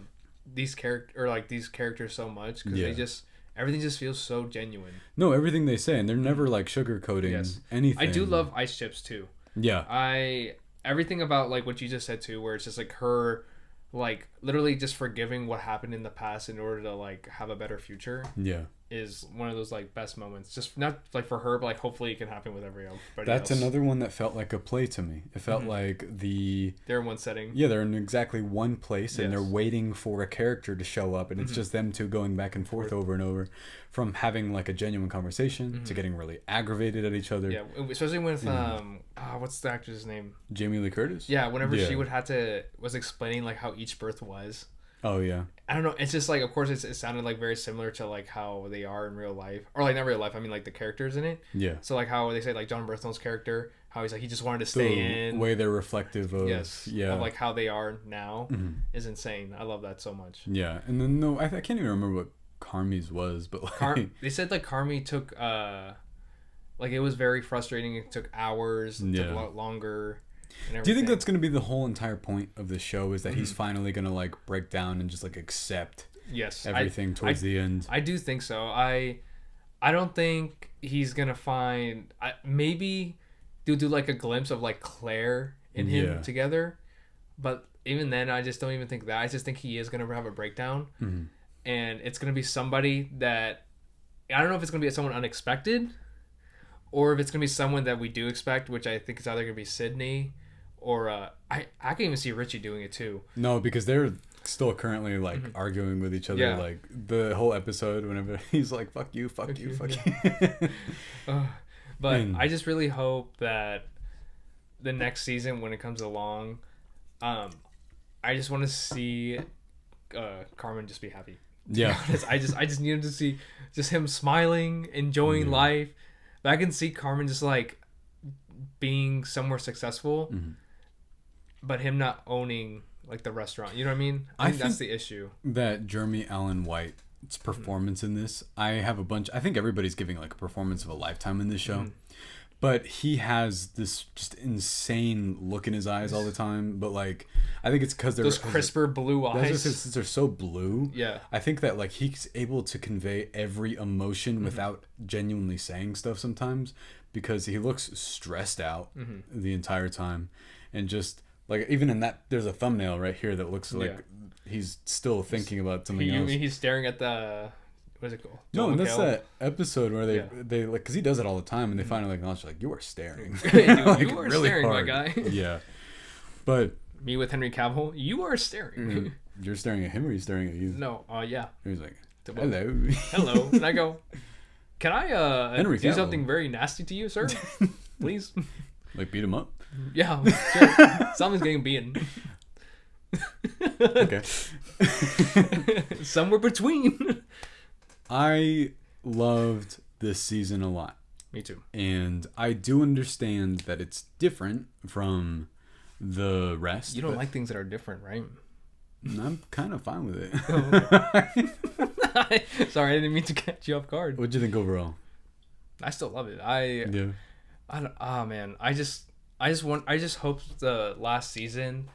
[SPEAKER 2] these characters so much, because they just everything just feels so genuine.
[SPEAKER 1] No, everything they say, and they're never like sugarcoating anything.
[SPEAKER 2] I do love Ice Chips too.
[SPEAKER 1] Yeah.
[SPEAKER 2] Everything about like what you just said too, where it's just like her, like literally just forgiving what happened in the past in order to like have a better future.
[SPEAKER 1] Yeah.
[SPEAKER 2] Is one of those like best moments, just not like for her, but like hopefully it can happen with everybody.
[SPEAKER 1] That's another one that felt like a play to me. It felt like
[SPEAKER 2] they're in one setting.
[SPEAKER 1] Yeah, they're in exactly one place, and they're waiting for a character to show up, and it's just them two going back and forth over and over, from having like a genuine conversation to getting really aggravated at each other.
[SPEAKER 2] Yeah, especially with what's the actor's name?
[SPEAKER 1] Jamie Lee Curtis.
[SPEAKER 2] Yeah, whenever she was explaining like how each birth was.
[SPEAKER 1] Oh yeah.
[SPEAKER 2] I don't know. It's just like, of course, it sounded like very similar to like how they are in real life, or like not real life. I mean, like the characters in it.
[SPEAKER 1] Yeah.
[SPEAKER 2] So like how they say like John Berthold's character, how he's like he just wanted to stay in.
[SPEAKER 1] The way they're reflective of
[SPEAKER 2] of like how they are now is insane. I love that so much.
[SPEAKER 1] Yeah, and then I can't even remember what Carmi's was, but like
[SPEAKER 2] they said like Carmi took like it was very frustrating. It took hours. It took a lot longer.
[SPEAKER 1] Do you think that's going to be the whole entire point of the show, is that he's finally going to like break down and just like accept everything towards the end?
[SPEAKER 2] I do think so. I don't think he's going to find maybe they'll do like a glimpse of like Claire and him together, but even then I just don't even think that. I just think he is going to have a breakdown, and it's going to be somebody that I don't know if it's going to be someone unexpected or if it's going to be someone that we do expect, which I think is either going to be Sydney. Or I can even see Richie doing it too.
[SPEAKER 1] No, because they're still currently like arguing with each other.
[SPEAKER 2] Yeah.
[SPEAKER 1] Like the whole episode, whenever he's like, "Fuck you, fuck you, fuck you."
[SPEAKER 2] But I just really hope that the next season, when it comes along, I just want to see Carmen just be happy.
[SPEAKER 1] Yeah,
[SPEAKER 2] I just needed to see just him smiling, enjoying life. But I can see Carmen just like being somewhere successful. But him not owning like the restaurant, you know what I mean? I think that's the issue. That
[SPEAKER 1] Jeremy Allen White's performance in this, I think everybody's giving like a performance of a lifetime in this show. But he has this just insane look in his eyes all the time. But like, I think it's because they're
[SPEAKER 2] those crisper blue eyes.
[SPEAKER 1] Since they're so blue.
[SPEAKER 2] Yeah.
[SPEAKER 1] I think that like he's able to convey every emotion without genuinely saying stuff sometimes, because he looks stressed out the entire time, and just like even in that, there's a thumbnail right here that looks like he's still thinking about something else.
[SPEAKER 2] He's staring at the. What is it called?
[SPEAKER 1] No, and that's that episode where they like, because he does it all the time, and they finally acknowledge like, you are staring.
[SPEAKER 2] Dude, like, you are really staring, hard. My guy.
[SPEAKER 1] Yeah, but
[SPEAKER 2] me with Henry Cavill, you are staring.
[SPEAKER 1] You're staring at him, or he's staring at you?
[SPEAKER 2] No, yeah.
[SPEAKER 1] He's like, hello,
[SPEAKER 2] hello, and I go, can I
[SPEAKER 1] Henry
[SPEAKER 2] do
[SPEAKER 1] Cavill.
[SPEAKER 2] Something very nasty to you, sir? Please.
[SPEAKER 1] Like beat him up?
[SPEAKER 2] Yeah, sure. Something's getting beaten.
[SPEAKER 1] Okay.
[SPEAKER 2] Somewhere between.
[SPEAKER 1] I loved this season a lot.
[SPEAKER 2] Me too.
[SPEAKER 1] And I do understand that it's different from the rest.
[SPEAKER 2] You don't like things that are different, right?
[SPEAKER 1] I'm kind of fine with it.
[SPEAKER 2] Sorry, I didn't mean to catch you off guard.
[SPEAKER 1] What'd you think overall?
[SPEAKER 2] I still love it. Man, I just hope the last season,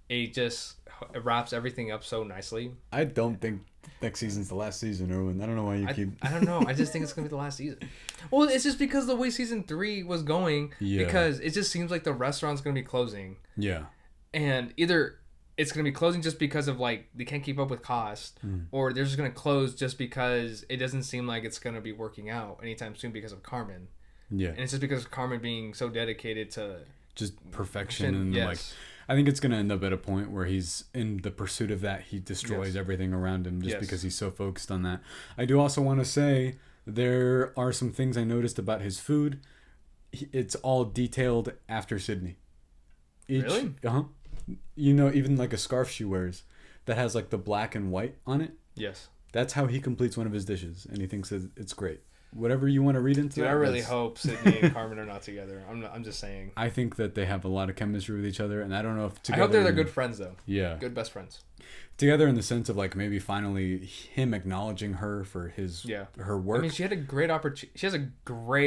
[SPEAKER 2] it wraps everything up so nicely.
[SPEAKER 1] I don't think next season's the last season, Erwin. I don't know why
[SPEAKER 2] I don't know. I just think it's gonna be the last season. Well, it's just because the way season 3 was going. Yeah. Because it just seems like the restaurant's gonna be closing.
[SPEAKER 1] Yeah.
[SPEAKER 2] And either it's going to be closing just because of like they can't keep up with cost, or they're just going to close just because it doesn't seem like it's going to be working out anytime soon because of Carmen. Yeah. And it's just because of Carmen being so dedicated to
[SPEAKER 1] just perfection and like I think it's going to end up at a point where he's in the pursuit of that. He destroys everything around him just because he's so focused on that. I do also want to say there are some things I noticed about his food. It's all detailed after Sydney.
[SPEAKER 2] Really?
[SPEAKER 1] Uh-huh. You know, even like a scarf she wears that has like the black and white on it.
[SPEAKER 2] Yes.
[SPEAKER 1] That's how he completes one of his dishes, and he thinks that it's great. Whatever you want to read into
[SPEAKER 2] Dude, I really hope Sydney and Carmen are not together. I'm just saying.
[SPEAKER 1] I think that they have a lot of chemistry with each other, and I don't know if together.
[SPEAKER 2] I hope they're good friends though.
[SPEAKER 1] Yeah.
[SPEAKER 2] Good best friends.
[SPEAKER 1] Together in the sense of like maybe finally him acknowledging her for her work.
[SPEAKER 2] I mean, she has a great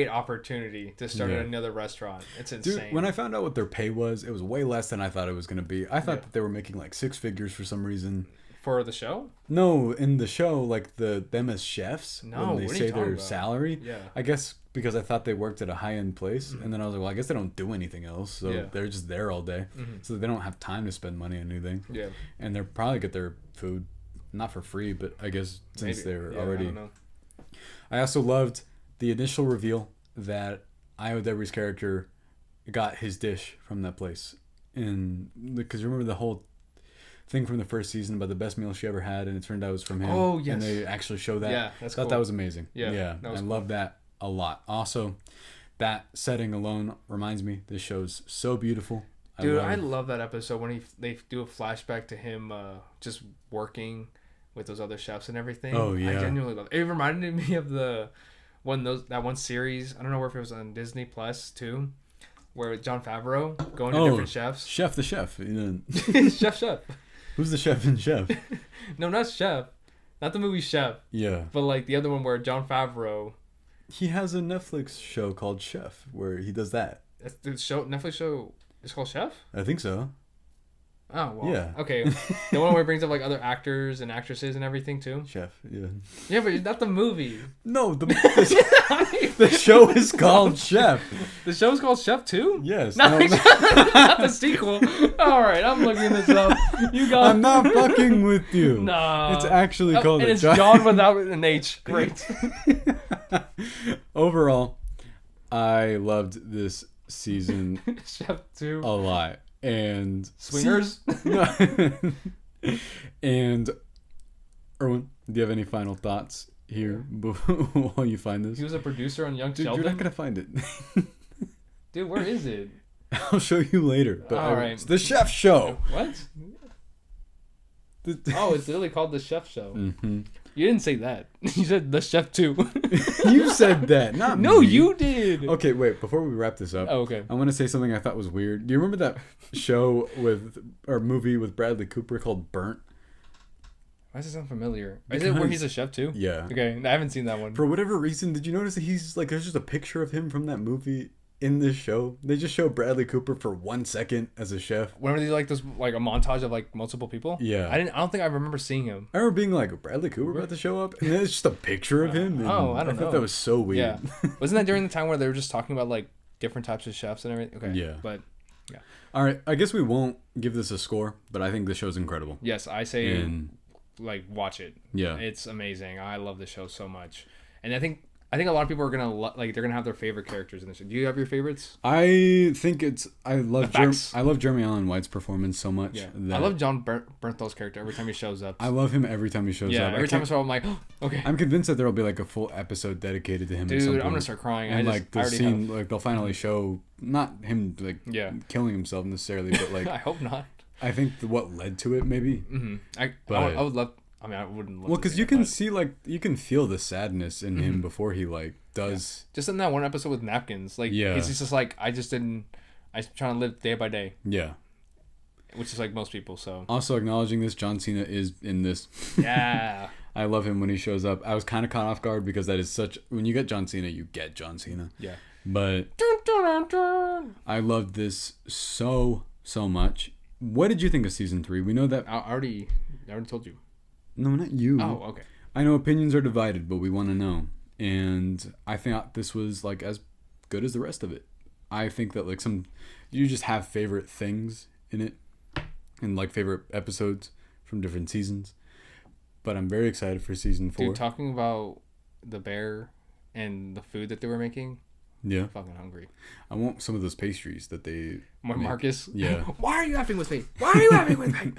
[SPEAKER 2] opportunity to start another restaurant. It's insane.
[SPEAKER 1] Dude, when I found out what their pay was, it was way less than I thought it was going to be. I thought that they were making like 6 figures for some reason.
[SPEAKER 2] For the show?
[SPEAKER 1] No, in the show, like them as chefs.
[SPEAKER 2] No,
[SPEAKER 1] when they say their salary.
[SPEAKER 2] Yeah.
[SPEAKER 1] I guess because I thought they worked at a high end place, and then I was like, well, I guess they don't do anything else, so they're just there all day, so they don't have time to spend money on anything.
[SPEAKER 2] Yeah.
[SPEAKER 1] And they'll probably get their food not for free, but I guess since they're already. I don't know. I also loved the initial reveal that Io Debris' character got his dish from that place, and because remember the whole thing from the first season about the best meal she ever had, and it turned out it was from him.
[SPEAKER 2] Oh, yes.
[SPEAKER 1] And they actually show that.
[SPEAKER 2] Yeah, that's
[SPEAKER 1] cool. That was amazing.
[SPEAKER 2] Yeah.
[SPEAKER 1] I love that a lot. Also, that setting alone reminds me this show's so beautiful.
[SPEAKER 2] Dude, I love that episode when they do a flashback to him just working with those other chefs and everything.
[SPEAKER 1] Oh, yeah.
[SPEAKER 2] I genuinely love it. It reminded me of that one series. I don't know if it was on Disney Plus too, where Jon Favreau going to different chefs.
[SPEAKER 1] Chef the Chef.
[SPEAKER 2] Chef.
[SPEAKER 1] Who's the chef in Chef?
[SPEAKER 2] No, not Chef. Not the movie Chef.
[SPEAKER 1] Yeah.
[SPEAKER 2] But like the other one where Jon Favreau.
[SPEAKER 1] He has a Netflix show called Chef where he does that.
[SPEAKER 2] The Netflix show is called Chef?
[SPEAKER 1] I think so.
[SPEAKER 2] Oh, well.
[SPEAKER 1] Yeah.
[SPEAKER 2] Okay. The one where it brings up like other actors and actresses and everything too?
[SPEAKER 1] Chef, yeah.
[SPEAKER 2] Yeah, but not the movie.
[SPEAKER 1] No, the show is called Chef.
[SPEAKER 2] The show's called Chef too?
[SPEAKER 1] Yes.
[SPEAKER 2] Not the sequel. Alright, I'm looking this up.
[SPEAKER 1] I'm not fucking with you.
[SPEAKER 2] No.
[SPEAKER 1] It's actually called
[SPEAKER 2] and it's John without an H. Great.
[SPEAKER 1] Overall, I loved this season
[SPEAKER 2] Chef 2
[SPEAKER 1] a lot. And
[SPEAKER 2] Swingers?
[SPEAKER 1] And Erwin, do you have any final thoughts here while you find this?
[SPEAKER 2] He was a producer on Young
[SPEAKER 1] Dude,
[SPEAKER 2] Sheldon.
[SPEAKER 1] You're not gonna find it.
[SPEAKER 2] Dude, where is it?
[SPEAKER 1] I'll show you later. But
[SPEAKER 2] all right.
[SPEAKER 1] It's the Chef Show.
[SPEAKER 2] What? Oh, it's literally called the Chef Show.
[SPEAKER 1] Mm-hmm.
[SPEAKER 2] You didn't say that. You said the Chef 2.
[SPEAKER 1] You said that, not me.
[SPEAKER 2] No, you did.
[SPEAKER 1] Okay, wait. Before we wrap this up,
[SPEAKER 2] okay.
[SPEAKER 1] I want to say something I thought was weird. Do you remember that movie with Bradley Cooper called Burnt?
[SPEAKER 2] Why does it sound familiar? Is it where he's a chef too?
[SPEAKER 1] Yeah.
[SPEAKER 2] Okay, I haven't seen that one.
[SPEAKER 1] For whatever reason, did you notice that he's like, there's just a picture of him from that movie in this show? They just show Bradley Cooper for 1 second as a chef.
[SPEAKER 2] Whenever they like this, like a montage of like multiple people.
[SPEAKER 1] Yeah.
[SPEAKER 2] I don't think I remember seeing him.
[SPEAKER 1] I remember being like, Bradley Cooper about to show up, and then it's just a picture of him. And
[SPEAKER 2] I don't know.
[SPEAKER 1] I thought that was so weird.
[SPEAKER 2] Yeah. Wasn't that during the time where they were just talking about like different types of chefs and everything? Okay.
[SPEAKER 1] Yeah.
[SPEAKER 2] But yeah.
[SPEAKER 1] All right. I guess we won't give this a score, but I think the show's incredible.
[SPEAKER 2] Yes, I say like watch it.
[SPEAKER 1] Yeah.
[SPEAKER 2] It's amazing. I love the show so much, and I think a lot of people are gonna they're gonna have their favorite characters in the show. Do you have your favorites?
[SPEAKER 1] I think I love Jeremy Allen White's performance so much.
[SPEAKER 2] Yeah. I love John Bernthal's character every time he shows up.
[SPEAKER 1] I love him every time he shows up.
[SPEAKER 2] Yeah, every time I saw him, I'm like, oh, okay.
[SPEAKER 1] I'm convinced that there will be like a full episode dedicated to him.
[SPEAKER 2] Dude, I'm gonna start crying.
[SPEAKER 1] And like the scene, like they'll finally show not him like killing himself necessarily, but like
[SPEAKER 2] I hope not.
[SPEAKER 1] I think what led to it maybe.
[SPEAKER 2] Mm-hmm. I I mean, I wouldn't.
[SPEAKER 1] Well, because you can see you can feel the sadness in him before he does.
[SPEAKER 2] Yeah. Just in that one episode with napkins, he's just like, I'm trying to live day by day.
[SPEAKER 1] Yeah.
[SPEAKER 2] Which is like most people. So
[SPEAKER 1] also acknowledging this, John Cena is in this.
[SPEAKER 2] Yeah.
[SPEAKER 1] I love him when he shows up. I was kind of caught off guard because that is when you get John Cena, you get John Cena.
[SPEAKER 2] Yeah.
[SPEAKER 1] But I loved this so much. What did you think of season 3? We know that
[SPEAKER 2] I already told you.
[SPEAKER 1] No, not you.
[SPEAKER 2] Oh, okay.
[SPEAKER 1] I know opinions are divided, but we want to know. And I thought this was as good as the rest of it. I think that you just have favorite things in it and favorite episodes from different seasons. But I'm very excited for season 4.
[SPEAKER 2] Dude, talking about the bear and the food that they were making.
[SPEAKER 1] Yeah.
[SPEAKER 2] I'm fucking hungry.
[SPEAKER 1] I want some of those pastries that they
[SPEAKER 2] Marcus?
[SPEAKER 1] Yeah.
[SPEAKER 2] Why are you laughing with me? Why are you laughing with me?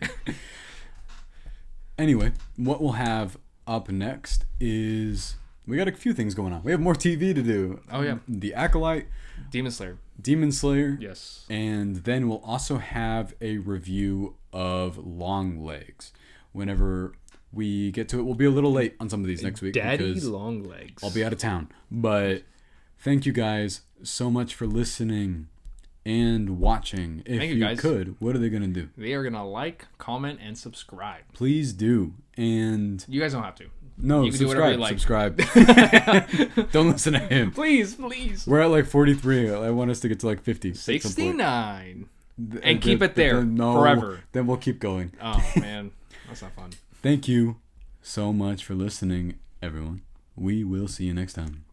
[SPEAKER 1] Anyway, what we'll have up next is we got a few things going on. We have more TV to do.
[SPEAKER 2] Oh, yeah.
[SPEAKER 1] The Acolyte.
[SPEAKER 2] Demon Slayer.
[SPEAKER 1] Yes. And then we'll also have a review of Long Legs. Whenever we get to it, we'll be a little late on some of these next week.
[SPEAKER 2] Daddy Long Legs.
[SPEAKER 1] I'll be out of town. But thank you guys so much for listening and watching. If
[SPEAKER 2] Thank you guys.
[SPEAKER 1] Could, what are they going to do?
[SPEAKER 2] They are going to like, comment, and subscribe.
[SPEAKER 1] Please do. And
[SPEAKER 2] you guys don't have to.
[SPEAKER 1] No,
[SPEAKER 2] you can
[SPEAKER 1] subscribe.
[SPEAKER 2] Do like.
[SPEAKER 1] Subscribe. Don't listen to him.
[SPEAKER 2] Please.
[SPEAKER 1] We're at 43. I want us to get to 50.
[SPEAKER 2] 69. And keep it there forever.
[SPEAKER 1] Then we'll keep going.
[SPEAKER 2] Oh, man. That's not fun.
[SPEAKER 1] Thank you so much for listening, everyone. We will see you next time.